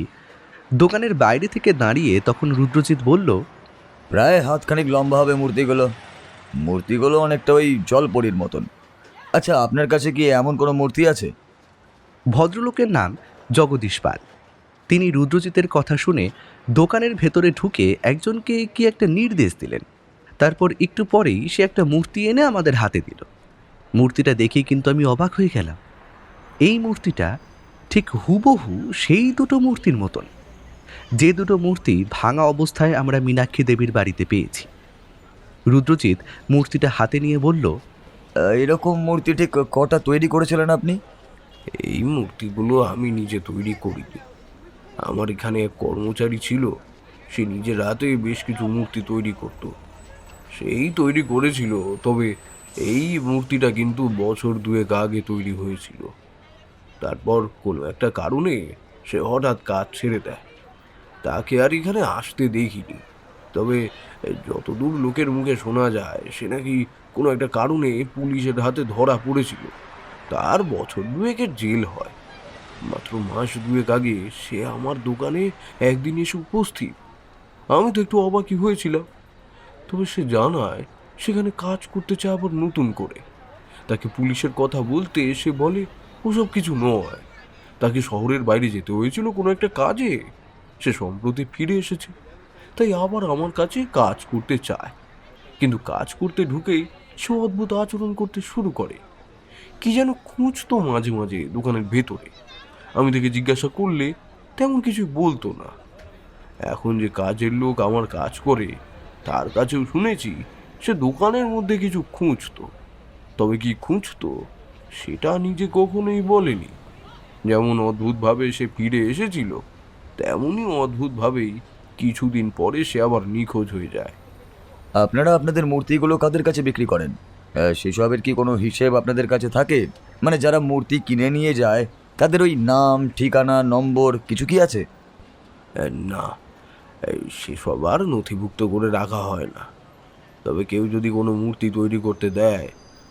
দোকানের বাইরে থেকে দাঁড়িয়ে তখন রুদ্রজিৎ বলল, প্রায় হাতখানিক লম্বা হবে মূর্তিগুলো। মূর্তিগুলো অনেকটা ওই জলপরীর মতন। আচ্ছা, আপনার কাছে কি এমন কোনো মূর্তি আছে? ভদ্রলোকের নাম জগদীশ পাল। তিনি রুদ্রজিতের কথা শুনে দোকানের ভেতরে ঢুকে একজনকে কি একটা নির্দেশ দিলেন। তারপর একটু পরেই সে একটা মূর্তি এনে আমাদের হাতে দিল। মূর্তিটা দেখে কিন্তু আমি অবাক হয়ে গেলাম। এই মূর্তিটা ঠিক হুবহু সেই দুটো মূর্তির মতন, যে দুটো মূর্তি ভাঙা অবস্থায় আমরা মীনাক্ষী দেবীর বাড়িতে পেয়েছি। রুদ্রজিৎ মূর্তিটা হাতে নিয়ে বলল, এরকম মূর্তি ঠিক কটা তৈরি করেছিলেন আপনি? এই মূর্তিগুলো আমি নিজে তৈরি করিনি। আমার এখানে এক কর্মচারী ছিল, সে নিজের হাতে বেশ কিছু মূর্তি তৈরি করত। সেই তৈরি করেছিল, তবে এই মূর্তিটা কিন্তু বছর দুয়েক আগে তৈরি হয়েছিল। তারপর কোনো একটা কারণে সে হঠাৎ কাজ ছেড়ে দেয়। তাকে আর এখানে আসতে দেখিনি। তবে যতদূর লোকের মুখে শোনা যায়, সে নাকি কোনো একটা কারণে পুলিশের হাতে ধরা পড়েছিল। তার বছর দুয়েকের জেল হয়। মাত্র মাস দুয়েক আগে সে আমার দোকানে একদিন এসে উপস্থিত। আমি তো একটু অবাকই হয়েছিলাম। তবে সে জানায় সেখানে কাজ করতে চায় আবার নতুন করে। তাকে পুলিশের কথা বলতে সে বলে ওসব কিছু নয়, তাকে শহরের বাইরে যেতে হয়েছিল কোনো একটা কাজে। সে সম্প্রতি ফিরে এসেছে, তাই আবার আমার কাছে কাজ করতে চায়। কিন্তু কাজ করতে ঢুকেই সে অদ্ভুত আচরণ করতে শুরু করে। কি যেন খুঁজতো মাঝে মাঝে দোকানের ভেতরে। আমি তাকে জিজ্ঞাসা করলে তেমন কিছু বলতো না। এখন যে কাজের লোক আমার কাজ করে, তার কাছেও শুনেছি সে দোকানের মধ্যে কিছু খুঁজতো। তবে কি খুঁজতো সেটা নিজে কখনোই বলেনি। যেমন অদ্ভুতভাবে সে ফিরে এসেছিল, তেমনই অদ্ভুতভাবেই কিছুদিন পরে সে আবার নিখোঁজ হয়ে যায়। আপনারা আপনাদের মূর্তিগুলো কাদের কাছে বিক্রি করেন? সেসবের কি কোনো হিসেব আপনাদের কাছে থাকে? মানে যারা মূর্তি কিনে নিয়ে যায় তাদের ওই নাম, ঠিকানা, নম্বর কিছু কি আছে? না, সেসব আর নথিভুক্ত করে রাখা হয় না। তবে কেউ যদি কোনো মূর্তি তৈরি করতে দেয়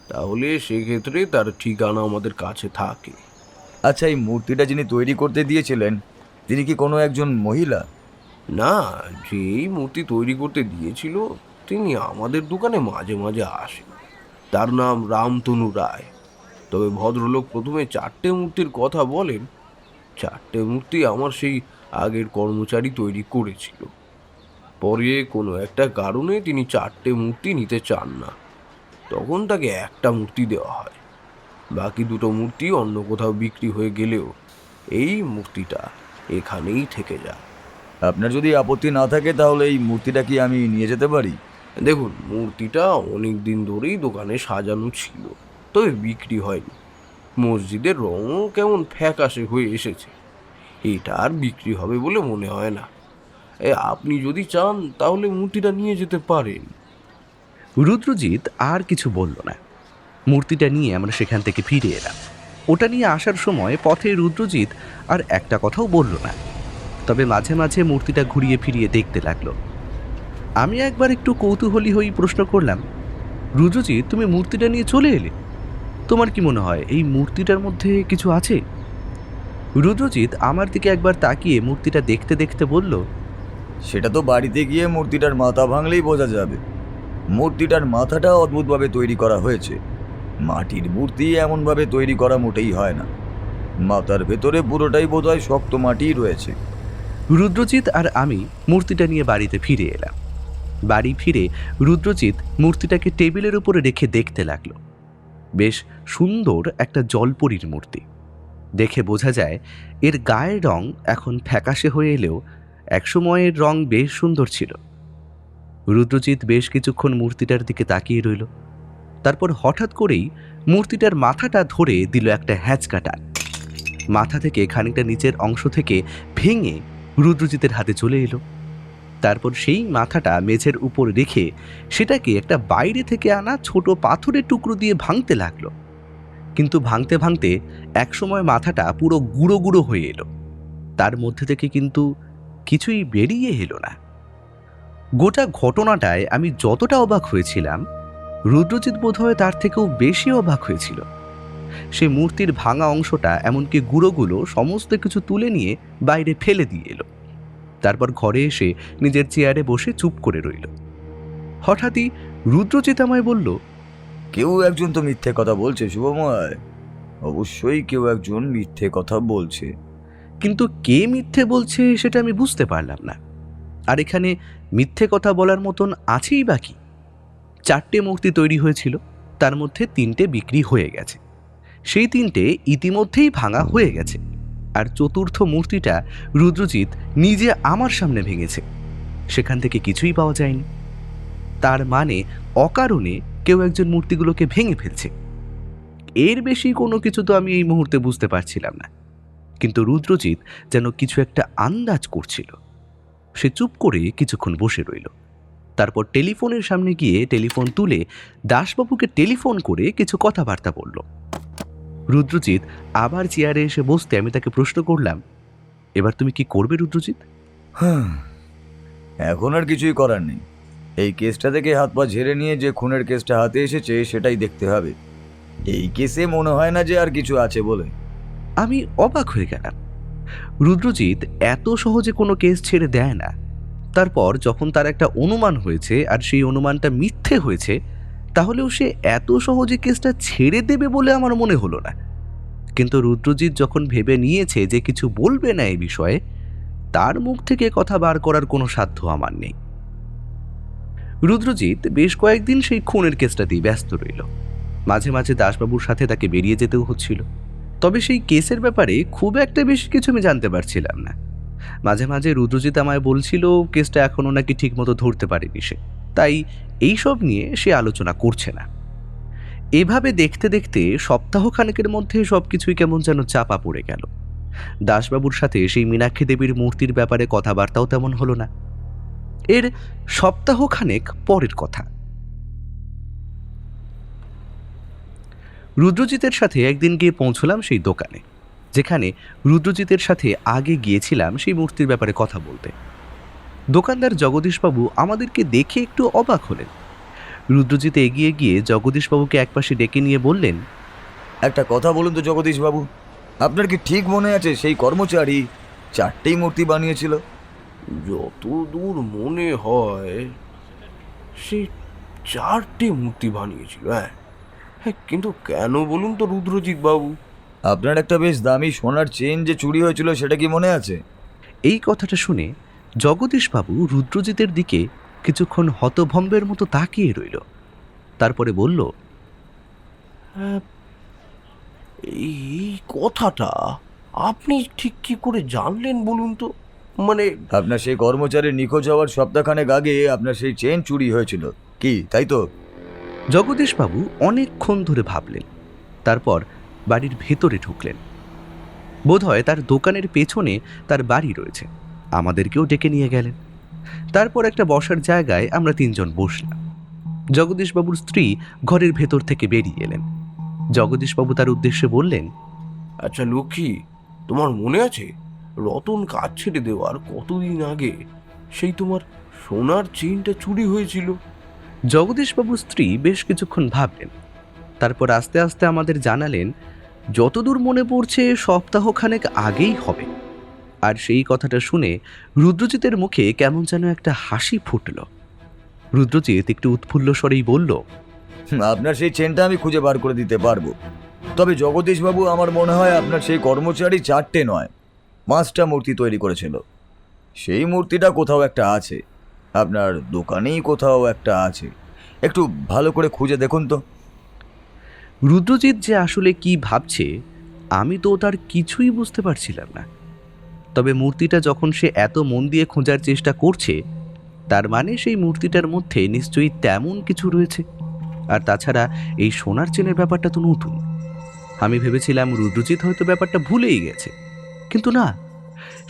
তাহলে সেক্ষেত্রে তার ঠিকানা আমাদের কাছে থাকে। আচ্ছা, এই মূর্তিটা যিনি তৈরি করতে দিয়েছিলেন তিনি কি কোনো একজন মহিলা? না, যেই মূর্তি তৈরি করতে দিয়েছিল তিনি আমাদের দোকানে মাঝে মাঝে আসেন। তার নাম রামতনু রায়। তবে ভদ্রলোক প্রথমে 4টে মূর্তির কথা বলেন। 4টে মূর্তি আমার সেই আগের কর্মচারী তৈরি করেছিল। পরে কোনো একটা কারণে তিনি 4টে মূর্তি নিতে চান না, তখন তাকে একটা মূর্তি দেওয়া হয়। বাকি 2টো মূর্তি অন্য কোথাও বিক্রি হয়ে গেলেও এই মূর্তিটা এখানেই থেকে যায়। আপনার যদি আপত্তি না থাকে তাহলে এই মূর্তিটা কি আমি নিয়ে যেতে পারি? দেখুন, মূর্তিটা অনেক দিন ধরেই দোকানে সাজানো ছিল, তবে বিক্রি হয়নি। মসজিদের রঙও কেমন ফ্যাকাশে হয়ে এসেছে। এটা আর বিক্রি হবে বলে মনে হয় না। আপনি যদি চান তাহলে মূর্তিটা নিয়ে যেতে পারেন। রুদ্রজিৎ আর কিছু বলল না। মূর্তিটা নিয়ে আমরা সেখান থেকে ফিরে এলাম। ওটা নিয়ে আসার সময় পথে রুদ্রজিৎ আর একটা কথাও বলল না, তবে মাঝে মাঝে মূর্তিটা ঘুরিয়ে ফিরিয়ে দেখতে লাগলো। আমি একবার একটু কৌতূহলী হয়ে প্রশ্ন করলাম, রুদ্রজিৎ, তুমি মূর্তিটা নিয়ে চলে এলে, তোমার কি মনে হয় এই মূর্তিটার মধ্যে কিছু আছে? রুদ্রজিৎ আমার দিকে একবার তাকিয়ে মূর্তিটা দেখতে দেখতে বলল, সেটা তো বাড়িতে গিয়ে মূর্তিটার মাথা ভাঙলেই বোঝা যাবে। মূর্তিটার মাথাটা অদ্ভুতভাবে তৈরি করা হয়েছে। মাটির মূর্তি এমনভাবে তৈরি করা মোটেই হয় না। মাথার ভেতরে পুরোটাই বোধহয় শক্ত মাটিই রয়েছে। রুদ্রজিৎ আর আমি মূর্তিটা নিয়ে বাড়িতে ফিরে এলাম। বাড়ি ফিরে রুদ্রজিৎ মূর্তিটাকে টেবিলের উপরে রেখে দেখতে লাগলো। বেশ সুন্দর একটা জলপরীর মূর্তি। দেখে বোঝা যায় এর গায়ের রং এখন ফ্যাকাশে হয়ে এলেও একসময় এর রং বেশ সুন্দর ছিল। রুদ্রজিৎ বেশ কিছুক্ষণ মূর্তিটার দিকে তাকিয়ে রইল। তারপর হঠাৎ করেই মূর্তিটার মাথাটা ধরে দিল একটা হ্যাঁচকা টান। মাথা থেকে খানিকটা নিচের অংশ থেকে ভেঙে রুদ্রজিতের হাতে চলে এলো। তারপর সেই মাথাটা মেঝের উপর রেখে সেটাকে একটা বাইরে থেকে আনা ছোট পাথরের টুকরো দিয়ে ভাঙতে লাগলো। কিন্তু ভাঙতে ভাঙতে একসময় মাথাটা পুরো গুঁড়ো গুঁড়ো হয়ে এলো। তার মধ্যে থেকে কিন্তু কিছুই বেরিয়ে এলো না। গোটা ঘটনাটায় আমি যতটা অবাক হয়েছিলাম, রুদ্রজিৎ বোধহয় তার থেকেও বেশি অবাক হয়েছিল। সে মূর্তির ভাঙা অংশটা, এমনকি গুঁড়োগুলো সমস্ত কিছু তুলে নিয়ে বাইরে ফেলে দিয়ে এলো। তারপর ঘরে এসে নিজের চেয়ারে বসে চুপ করে রইল। হঠাৎই রুদ্রজিৎ আমায় বলল, কেউ একজন তো মিথ্যে কথা বলছে শুভময়। অবশ্যই কেউ একজন মিথ্যে কথা বলছে। কিন্তু কে মিথ্যে বলছে সেটা আমি বুঝতে পারলাম না। আর এখানে মিথ্যে কথা বলার মতন আছেই বাকি। 4টে মূর্তি তৈরি হয়েছিল, তার মধ্যে 3টে বিক্রি হয়ে গেছে। সেই 3টে ইতিমধ্যেই ভাঙা হয়ে গেছে। আর 4র্থ মূর্তিটা রুদ্রজিৎ নিজে আমার সামনে ভেঙেছে। সেখান থেকে কিছুই পাওয়া যায়নি। তার মানে অকারণে কেউ একজন মূর্তিগুলোকে ভেঙে ফেলছে। এর বেশি কোনো কিছু তো আমি এই মুহূর্তে বুঝতে পারছিলাম না। কিন্তু রুদ্রজিৎ যেন কিছু একটা আন্দাজ করছিল। সে চুপ করে কিছুক্ষণ বসে রইল। তারপর টেলিফোনের সামনে গিয়ে টেলিফোন তুলে দাসবাবুকে টেলিফোন করে কিছু কথাবার্তা বলল। রুদ্রজিৎ আবার চেয়ারে এসে বসতে আমি তাকে প্রশ্ন করলাম, এবার তুমি কি করবে রুদ্রজিৎ? এখন আর কিছুই করার নেই। এই কেসটা থেকে হাত পা ঝেড়ে নিয়ে যে খুনের কেসটা হাতে এসেছে সেটাই দেখতে হবে। এই কেসে মনে হয় না যে আর কিছু আছে বলে। আমি অবাক হয়ে গেলাম। রুদ্রজিৎ এত সহজে কোনো কেস ছেড়ে দেয় না। তারপর যখন তার একটা অনুমান হয়েছে আর সেই অনুমানটা মিথ্যে হয়েছে, তাহলেও সে এত সহজে কেসটা ছেড়ে দেবে বলে আমার মনে হলো না। কিন্তু রুদ্রজিৎ যখন ভেবে নিয়েছে যে কিছু বলবে না এই বিষয়ে, তার মুখ থেকে কথা বার করার কোনো সাধ্য আমার নেই। রুদ্রজিৎ বেশ কয়েকদিন সেই খুনের কেসটা দিয়ে ব্যস্ত রইল। মাঝে মাঝে দাসবাবুর সাথে তাকে বেরিয়ে যেতেও হচ্ছিল। তবে সেই কেসের ব্যাপারে খুব একটা বেশি কিছু আমি জানতে পারছিলাম না। মাঝে মাঝে রুদ্রজিৎ আমায় বলছিল কেসটা এখনও নাকি ঠিকমতো ধরতে পারেনি সে, তাই এইসব নিয়ে সে আলোচনা করছে না। এভাবে দেখতে দেখতে সপ্তাহখানেকের মধ্যে সবকিছুই কেমন যেন চাপা পড়ে গেল। দাসবাবুর সাথে সেই মীনাক্ষী দেবীর মূর্তির ব্যাপারে কথাবার্তাও তেমন হলো না। এর সপ্তাহখানেক পরের কথা। রুদ্রজিতের সাথে একদিন গিয়ে পৌঁছলাম সেই দোকানে, যেখানে রুদ্রজিতের সাথে আগে গিয়েছিলাম সেই মূর্তির ব্যাপারে কথা বলতে। দোকানদার জগদীশবাবু আমাদেরকে দেখে একটু অবাক হলেন। রুদ্রজিৎ এগিয়ে গিয়ে জগদীশবাবুকে একপাশে ডেকে নিয়ে বললেন, একটা কথা বলুন তো জগদীশ বাবু, আপনার কি ঠিক মনে আছে সেই কর্মচারী 4টেই মূর্তি বানিয়েছিল? যতদূর মনে হয় সে 4টে মূর্তি বানিয়েছিল। হ্যাঁ হ্যাঁ, কিন্তু কেন বলুন তো রুদ্রজিৎ বাবু? আপনার একটা বেশ দামি সোনার চেন যে চুরি হয়েছিল সেটা কি মনে আছে? এই কথাটা শুনে জগদীশবাবু রুদ্রজিতের দিকে কিছুক্ষণ হতভম্বের মতো তাকিয়ে রইল। তারপরে বলল, হ্যাঁ, এই কথাটা আপনি ঠিক কি করে জানলেন বলুন তো? মানে আপনার সেই কর্মচারীর নিখোঁজ হওয়ার সপ্তাহখানেক আগে আপনার সেই চেন চুরি হয়েছিল, কি তাই তো? জগদীশবাবু অনেকক্ষণ ধরে ভাবলেন। তারপর বাড়ির ভেতরে ঢুকলেন। বোধহয় তার দোকানের পেছনে তার বাড়ি রয়েছে। আমাদেরকেও ডেকে নিয়ে গেলেন। তারপর একটা বসার জায়গায় আমরা 3 জন বসলাম। জগদীশবাবুর স্ত্রী ঘরের ভেতর থেকে বেরিয়ে এলেন। জগদীশবাবু তার উদ্দেশ্যে বললেন, আচ্ছা লক্ষ্মী, তোমার মনে আছে রতন কাজ ছেড়ে দেওয়ার কতদিন আগে সেই তোমার সোনার চেইনটা চুরি হয়েছিল? জগদীশবাবুর স্ত্রী বেশ কিছুক্ষণ ভাবলেন। তারপর আস্তে আস্তে আমাদের জানালেন, যতদূর মনে পড়ছে সপ্তাহখানেক আগেই হবে। আর সেই কথাটা শুনে রুদ্রজিতের মুখে কেমন যেন একটা হাসি ফুটল। রুদ্রজিৎ একটু উৎফুল্ল স্বরেই বলল, আপনার সেই চেনটা আমি খুঁজে বার করে দিতে পারবো। তবে জগদীশ বাবু, আমার মনে হয় আপনার সেই কর্মচারী 4টে নয় 5টা মূর্তি তৈরি করেছিল। সেই মূর্তিটা কোথাও একটা আছে, আপনার দোকানেই কোথাও একটা আছে। একটু ভালো করে খুঁজে দেখুন তো। রুদ্রজিৎ যে আসলে কি ভাবছে আমি তো তার কিছুই বুঝতে পারছিলাম না। তবে মূর্তিটা যখন সে এত মন দিয়ে খোঁজার চেষ্টা করছে, তার মানে সেই মূর্তিটার মধ্যে নিশ্চয়ই তেমন কিছু রয়েছে। আর তাছাড়া এই সোনার চেনের ব্যাপারটা তো নতুন। আমি ভেবেছিলাম রুদ্রজিৎ হয়তো ব্যাপারটা ভুলেই গেছে, কিন্তু না,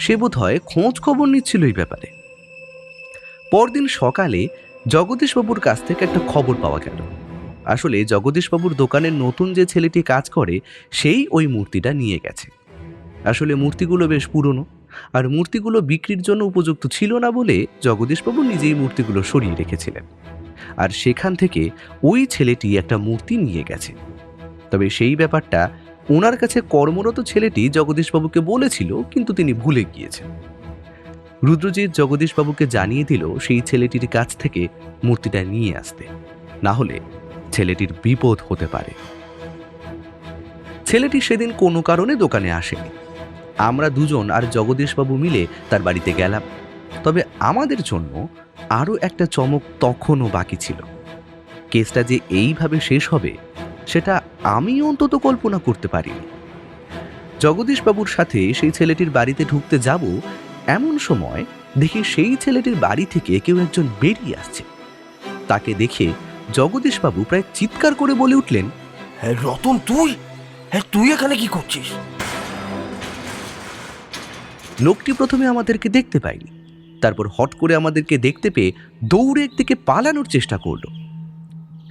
সে বোধহয় খোঁজ খবর নিচ্ছিল এই ব্যাপারে। পরদিন সকালে জগদীশবাবুর কাছ থেকে একটা খবর পাওয়া গেল। আসলে জগদীশবাবুর দোকানের নতুন যে ছেলেটি কাজ করে সেই ওই মূর্তিটা নিয়ে গেছে। আসলে মূর্তিগুলো বেশ পুরনো, আর মূর্তিগুলো বিক্রির জন্য উপযুক্ত ছিল না বলে জগদীশবাবু নিজেই মূর্তিগুলো সরিয়ে রেখেছিলেন। আর সেখান থেকে ওই ছেলেটি একটা মূর্তি নিয়ে গেছে। তবে সেই ব্যাপারটা ওনার কাছে কর্মরত ছেলেটি জগদীশবাবুকে বলেছিল, কিন্তু তিনি ভুলে গিয়েছেন। রুদ্রজিৎ জগদীশবাবুকে জানিয়ে দিল সেই ছেলেটির কাছ থেকে মূর্তিটা নিয়ে আসতে, না হলে ছেলেটির বিপদ হতে পারে। ছেলেটি সেদিন কোনো কারণে দোকানে আসেনি। আমরা দুজন আর জগদীশবাবু মিলে তার বাড়িতে গেলাম। তবে আমাদের জন্য আরও একটা চমক তখনও বাকি ছিল। কেসটা যে এইভাবে শেষ হবে সেটা আমি অন্তত কল্পনা করতে পারিনি। জগদীশবাবুর সাথে সেই ছেলেটির বাড়িতে ঢুকতে যাব, এমন সময় দেখি সেই ছেলেটির বাড়ি থেকে কেউ একজন বেরিয়ে আসছে। তাকে দেখে জগদীশবাবু প্রায় চিৎকার করে বলে উঠলেন, হ্যাঁ রতন, তুই? হ্যাঁ, তুই এখানে কি করছিস? লোকটি প্রথমে আমাদেরকে দেখতে পায়নি, তারপর হট করে আমাদেরকে দেখতে পেয়ে দৌড়ে একদিকে পালানোর চেষ্টা করল।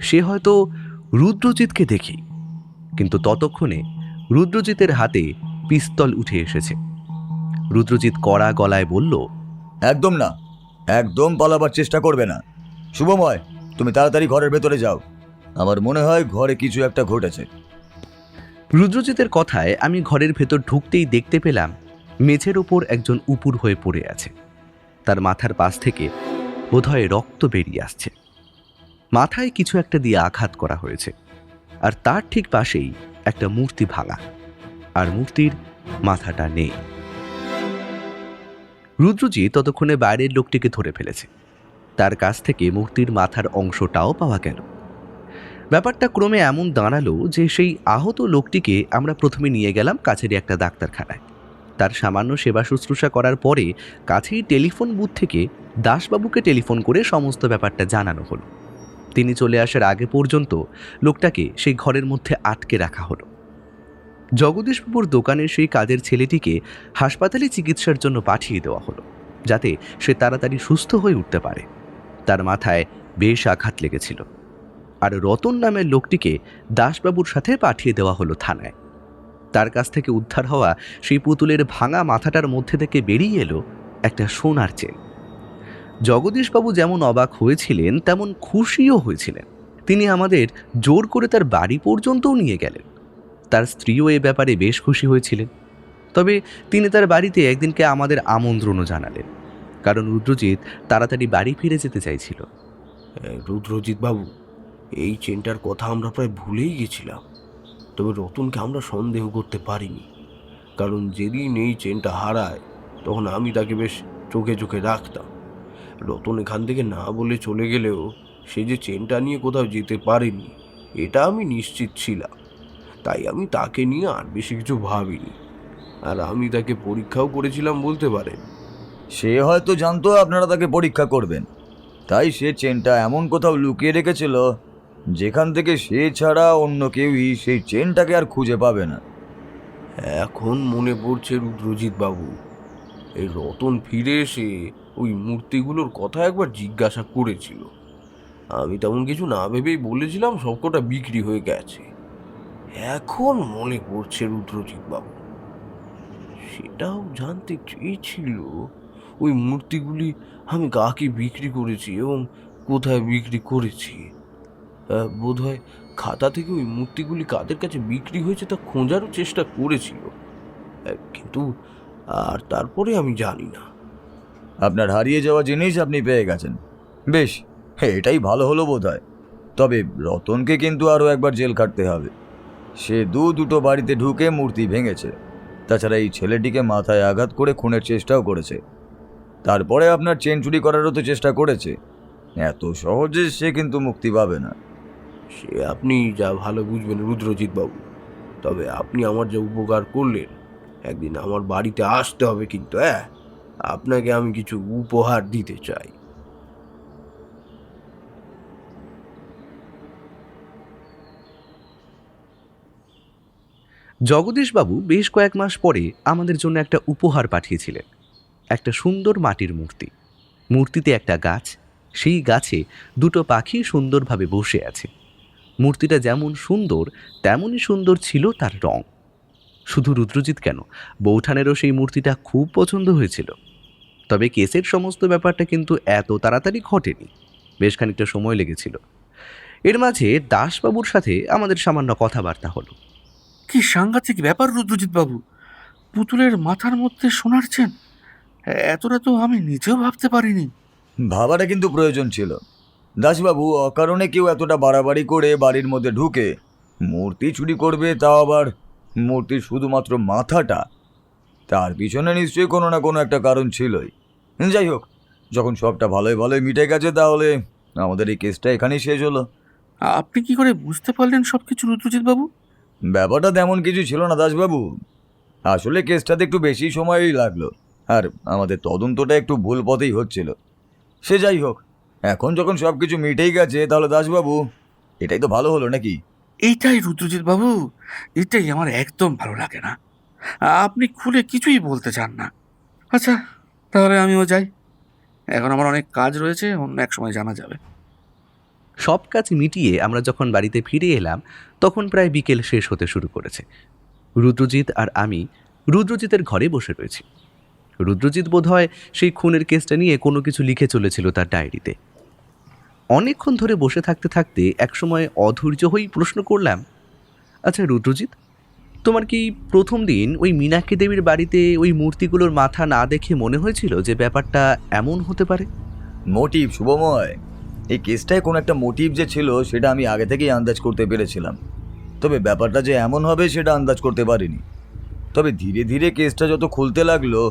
সে হয়তো রুদ্রজিৎকে দেখেই, কিন্তু ততক্ষণে রুদ্রজিতের হাতে পিস্তল উঠে এসেছে। রুদ্রজিৎ কড়া গলায় বলল, একদম না, একদম পালাবার চেষ্টা করবে না। শুভময়, তুমি তাড়াতাড়ি ঘরের ভেতরে যাও। আমার মনে হয় ঘরে কিছু একটা ঘটেছে। রুদ্রজিতের কথায় আমি ঘরের ভেতর ঢুকতেই দেখতে পেলাম মেঝের ওপর একজন উপুর হয়ে পড়ে আছে। তার মাথার পাশ থেকে বোধহয় রক্ত বেরিয়ে আসছে। মাথায় কিছু একটা দিয়ে আঘাত করা হয়েছে, আর তার ঠিক পাশেই একটা মূর্তি ভাঙা, আর মূর্তির মাথাটা নেই। রুদ্রজিৎ ততক্ষণে বাইরের লোকটিকে ধরে ফেলেছে। তার কাছ থেকে মূর্তির মাথার অংশটাও পাওয়া গেল। ব্যাপারটা ক্রমে এমন দাঁড়ালো যে সেই আহত লোকটিকে আমরা প্রথমে নিয়ে গেলাম কাছেরই একটা ডাক্তারখানায়। তার সামান্য সেবা শুশ্রূষা করার পরে কাছেই টেলিফোন বুথ থেকে দাসবাবুকে টেলিফোন করে সমস্ত ব্যাপারটা জানানো হলো। তিনি চলে আসার আগে পর্যন্ত লোকটাকে সেই ঘরের মধ্যে আটকে রাখা হলো। জগদীশবাবুর দোকানের সেই কাজের ছেলেটিকে হাসপাতালে চিকিৎসার জন্য পাঠিয়ে দেওয়া হলো, যাতে সে তাড়াতাড়ি সুস্থ হয়ে উঠতে পারে। তার মাথায় বেশ আঘাত লেগেছিল। আর রতন নামের লোকটিকে দাসবাবুর সাথে পাঠিয়ে দেওয়া হলো থানায়। তার কাছ থেকে উদ্ধার হওয়া সেই পুতুলের ভাঙা মাথাটার মধ্যে থেকে বেরিয়ে এলো একটা সোনার চেন। জগদীশবাবু যেমন অবাক হয়েছিলেন তেমন খুশিও হয়েছিলেন। তিনি আমাদের জোর করে তার বাড়ি পর্যন্তও নিয়ে গেলেন। তার স্ত্রীও এ ব্যাপারে বেশ খুশি হয়েছিলেন। তবে তিনি তার বাড়িতে একদিনকে আমাদের আমন্ত্রণও জানালেন, কারণ রুদ্রজিৎ তাড়াতাড়ি বাড়ি ফিরে যেতে চাইছিল। রুদ্রজিৎ বাবু, এই চেনটার কথা আমরা প্রায় ভুলেই গেছিলাম। তবে রতনকে আমরা সন্দেহ করতে পারিনি, কারণ যেদিন এই চেনটা হারায় তখন আমি তাকে বেশ চোখে চোখে রাখতাম। রতন এখান থেকে না বলে চলে গেলেও সে যে চেনটা নিয়ে কোথাও যেতে পারেনি এটা আমি নিশ্চিত ছিলাম। তাই আমি তাকে নিয়ে আর বেশি কিছু ভাবিনি, আর আমি তাকে পরীক্ষাও করেছিলাম বলতে পারেন। সে হয়তো জানতো আপনারা তাকে পরীক্ষা করবেন, তাই সে চেনটা এমন কোথাও লুকিয়ে রেখেছিল যেখান থেকে সে ছাড়া অন্য কেউই সেই চেনটাকে আর খুঁজে পাবে না। এখন মনে পড়ছে রুদ্রজিৎ বাবু, এই রতন ফিরে এসে ওই মূর্তিগুলোর কথা একবার জিজ্ঞাসা করেছিল। আমি তেমন কিছু না ভেবেই বলেছিলাম সবকটা বিক্রি হয়ে গেছে। এখন মনে পড়ছে রুদ্রজিৎ বাবু, সেটাও জানতে চেয়েছিল ওই মূর্তিগুলি আমি কাকে বিক্রি করেছি এবং কোথায় বিক্রি করেছি। বোধহয় খাতা থেকে ওই মূর্তিগুলি কাদের কাছে বিক্রি হয়েছে তা খোঁজারও চেষ্টা করেছিল, কিন্তু আর তারপরে আমি জানি না। আপনার হারিয়ে যাওয়া জিনিস আপনি পেয়ে গেছেন, বেশ, এটাই ভালো হলো বোধহয়। তবে রতনকে কিন্তু আরও একবার জেল খাটতে হবে। সে দুটো বাড়িতে ঢুকে মূর্তি ভেঙেছে, তাছাড়া এই ছেলেটিকে মাথায় আঘাত করে খুনের চেষ্টাও করেছে। তারপরে আপনার চেন চুরি করারও তো চেষ্টা করেছে। এত সহজে সে কিন্তু মুক্তি পাবে না। সে আপনি যা ভালো বুঝবেন রুদ্রজিৎ বাবু, তবে আপনি আমার যা উপকার করলেন, একদিন আমার বাড়িতে আসতে হবে, কিন্তু আপনাকে আমি কিছু উপহার দিতে চাই। জগদীশবাবু বেশ কয়েক মাস পরে আমাদের জন্য একটা উপহার পাঠিয়েছিলেন, একটা সুন্দর মাটির মূর্তি। মূর্তিতে একটা গাছ, সেই গাছে দুটো পাখি সুন্দরভাবে বসে আছে। মূর্তিটা যেমন সুন্দর তেমনই সুন্দর ছিল তার রং। শুধু রুদ্রজিৎ কেন, বৌঠানেরও সেই মূর্তিটা খুব পছন্দ হয়েছিল। তবে কেসের সমস্ত ব্যাপারটা কিন্তু এত তাড়াতাড়ি ঘটেনি, বেশ খানিকটা সময় লেগেছিল। এর মাঝে দাসবাবুর সাথে আমাদের সামান্য কথাবার্তা হলো। কি সাংঘাতিক ব্যাপার রুদ্রজিৎ বাবু, পুতুলের মাথার মধ্যে সোনার চেন! এতটা তো আমি নিজেও ভাবতে পারিনি। ভাবাটা কিন্তু প্রয়োজন ছিল। দাসবাবু, অকারণে কেউ এতটা বাড়াবাড়ি করে বাড়ির মধ্যে ঢুকে মূর্তি চুরি করবে, তাও আবার মূর্তির শুধুমাত্র মাথাটা, তার পিছনে নিশ্চয়ই কোনো না কোনো একটা কারণ ছিলই। যাই হোক, যখন সবটা ভালোই ভালোই মিটে গেছে, তাহলে আমাদের এই কেসটা এখানেই শেষ হলো। আপনি কি করে বুঝতে পারলেন সব কিছু রুদ্রজিৎ বাবু? ব্যাপারটা তেমন কিছু ছিল না দাসবাবু, আসলে কেসটাতে একটু বেশি সময়ই লাগলো, আর আমাদের তদন্তটা একটু ভুল পথেই হচ্ছিল। সে যাই হোক, এখন যখন সব কিছু মিটেই গেছে, তাহলে দাসবাবু এটাই তো ভালো হলো নাকি? এইটাই রুদ্রজিৎ বাবু, এটাই আমার একদম ভালো লাগে না। আপনি খুলে কিছুই বলতে চান না। আচ্ছা, তাহলে আমিও যাই, এখন আমার অনেক কাজ রয়েছে, অন্য এক সময় জানা যাবে। সব কাজ মিটিয়ে আমরা যখন বাড়িতে ফিরে এলাম, তখন প্রায় বিকেল শেষ হতে শুরু করেছে। রুদ্রজিৎ আর আমি রুদ্রজিতের ঘরে বসে রয়েছি। রুদ্রজিৎ বোধহয় সেই খুনের কেসটা নিয়ে কোনো কিছু লিখে চলেছিল তার ডায়েরিতে। অনেকক্ষণ ধরে বসে থাকতে থাকতে একসময় অধৈর্য হয়েই প্রশ্ন করলাম, আচ্ছা রুদ্রজিৎ, তোমার কি প্রথম দিন ওই মীনাক্ষী দেবীর বাড়িতে ওই মূর্তিগুলোর মাথা না দেখে মনে হয়েছিল যে ব্যাপারটা এমন হতে পারে? মোটিভ, শুভময়, এই কেসটায় কোনো একটা মোটিভ যে ছিল সেটা আমি আগে থেকেই আন্দাজ করতে পেরেছিলাম। তবে ব্যাপারটা যে এমন হবে সেটা আন্দাজ করতে পারিনি। তবে ধীরে ধীরে কেসটা যত খুলতে লাগলো,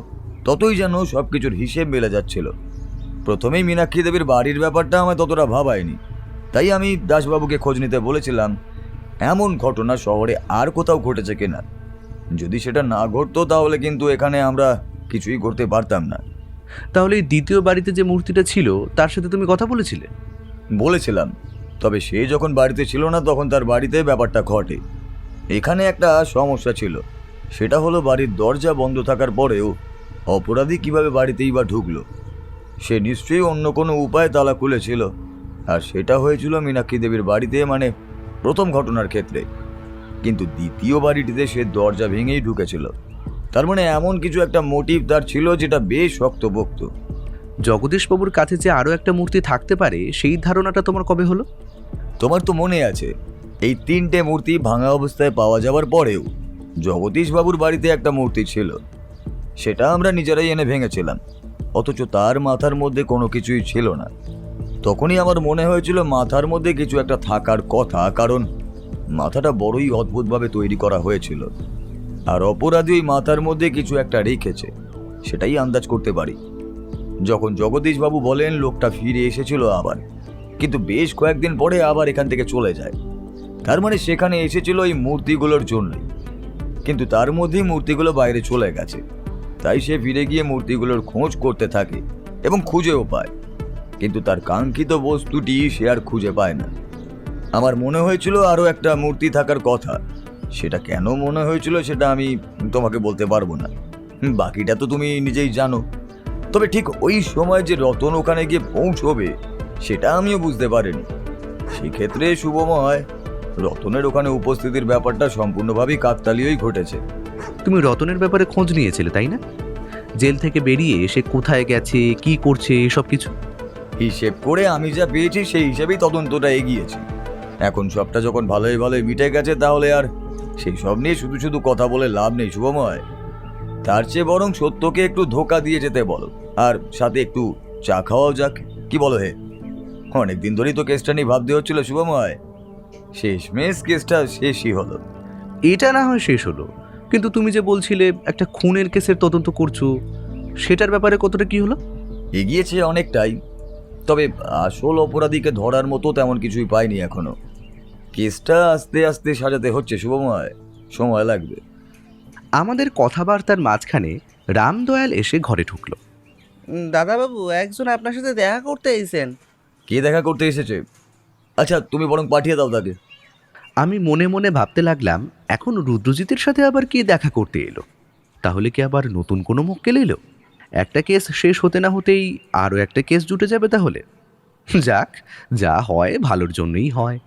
ততই যেন সব কিছুর হিসেব মেলে যাচ্ছিল। প্রথমেই মীনাক্ষী দেবীর বাড়ির ব্যাপারটা আমায় ততটা ভাবায়নি, তাই আমি দাসবাবুকে খোঁজ নিতে বলেছিলাম এমন ঘটনা শহরে আর কোথাও ঘটেছে কিনা। যদি সেটা না ঘটতো তাহলে কিন্তু এখানে আমরা কিছুই করতে পারতাম না। তাহলে এই দ্বিতীয় বাড়িতে যে মূর্তিটা ছিল তার সাথে তুমি কথা বলেছিলে? বলেছিলাম, তবে সে যখন বাড়িতে ছিল না তখন তার বাড়িতে ব্যাপারটা ঘটে। এখানে একটা সমস্যা ছিল, সেটা হলো বাড়ির দরজা বন্ধ থাকার পরেও অপরাধী কিভাবে বাড়িতেই বা ঢুকলো। সে নিশ্চয়ই অন্য কোনো উপায়ে তালা খুলেছিল, আর সেটা হয়েছিল মীনাক্ষী দেবীর বাড়িতে, মানে প্রথম ঘটনার ক্ষেত্রে। কিন্তু দ্বিতীয় বাড়িটিতে সে দরজা ভেঙেই ঢুকেছিল। তার মানে এমন কিছু একটা মোটিভ তার ছিল যেটা বেশ শক্তপোক্ত। জগদীশবাবুর কাছে যে আরও একটা মূর্তি থাকতে পারে সেই ধারণাটা তোমার কবে হলো? তোমার তো মনে আছে এই 3টে মূর্তি ভাঙা অবস্থায় পাওয়া যাওয়ার পরেও জগদীশ বাবুর বাড়িতে একটা মূর্তি ছিল, সেটা আমরা নিজেরাই এনে ভেঙেছিলাম, অথচ তার মাথার মধ্যে কোনো কিছুই ছিল না। তখনই আমার মনে হয়েছিল মাথার মধ্যে কিছু একটা থাকার কথা, কারণ মাথাটা বড়ই অদ্ভুতভাবে তৈরি করা হয়েছিল। আর অপরাধী ওই মাথার মধ্যে কিছু একটা রেখেছে, সেটাই আন্দাজ করতে পারি। যখন জগদীশবাবু বলেন লোকটা ফিরে এসেছিল আবার, কিন্তু বেশ কয়েকদিন পরে আবার এখান থেকে চলে যায়, তার মানে সেখানে এসেছিল এই মূর্তিগুলোর জন্যই, কিন্তু তার মধ্যেই মূর্তিগুলো বাইরে চলে গেছে। তাই সে ফিরে গিয়ে মূর্তিগুলোর খোঁজ করতে থাকে এবং খুঁজেও পায়, কিন্তু তার কাঙ্ক্ষিত বস্তুটি সে আর খুঁজে পায় না। আমার মনে হয়েছিল আরও একটা মূর্তি থাকার কথা, সেটা কেন মনে হয়েছিল সেটা আমি তোমাকে বলতে পারবো না, বাকিটা তো তুমি নিজেই জানো। তবে ঠিক ওই সময় যে রতন ওখানে গিয়ে পৌঁছবে সেটা আমিও বুঝতে পারিনি। সেক্ষেত্রে শুভময়, রতনের ওখানে উপস্থিতির ব্যাপারটা সম্পূর্ণভাবেই কাকতালীয়ই ঘটেছে। তুমি রতনের ব্যাপারে খোঁজ নিয়েছিলে তাই না? জেল থেকে বেরিয়ে সে কোথায় গেছে, কি করছে, এসব কিছু? হিসেব করে আমি যা পেয়েছি সেই হিসেবেই তদন্তটা এগিয়েছি। এখন সবটা যখন ভালোই ভালোই মিটে গেছে, তাহলে আর সেই সব নিয়ে শুধু শুধু কথা বলে লাভ নেই শুভময়। তার চেয়ে বরং সত্যকে একটু ধোকা দিয়ে যেতে বলো, আর সাথে একটু চা খাওয়াও যাক, কি বলো হে? অনেকদিন ধরেই তো কেসটা নিয়ে ভাবতে হচ্ছিল শুভময়, শেষমেশ কেসটা শেষই হলো। এটা না হয় শেষ হলো, কিন্তু তুমি যে বলছিলে একটা খুনের কেসের তদন্ত করছো, সেটার ব্যাপারে কতটা কি হলো? এগিয়েছে অনেকটাই, তবে আসল অপরাধীকে ধরার মতো তেমন কিছুই পাইনি এখনো। কেসটা আস্তে আস্তে সাজাতে হচ্ছে শুভময়, সময় লাগবে। আমাদের কথাবার্তার মাঝখানে রামদয়াল এসে ঘরে ঢুকলো। দাদাবাবু, একজন আপনার সাথে দেখা করতে এসেছেন। কে দেখা করতে এসেছে? আচ্ছা, তুমি বরং পাঠিয়ে দাও তাকে। আমি মনে মনে ভাবতে লাগলাম, এখন রুদ্রজিতের সাথে আবার কে দেখা করতে এলো? তাহলে কি আবার নতুন কোনো মক্কেল এলো? একটা কেস শেষ হতে না হতেই আরও একটা কেস জুটে যাবে তাহলে। যাক, যা হয় ভালোর জন্যই হয়।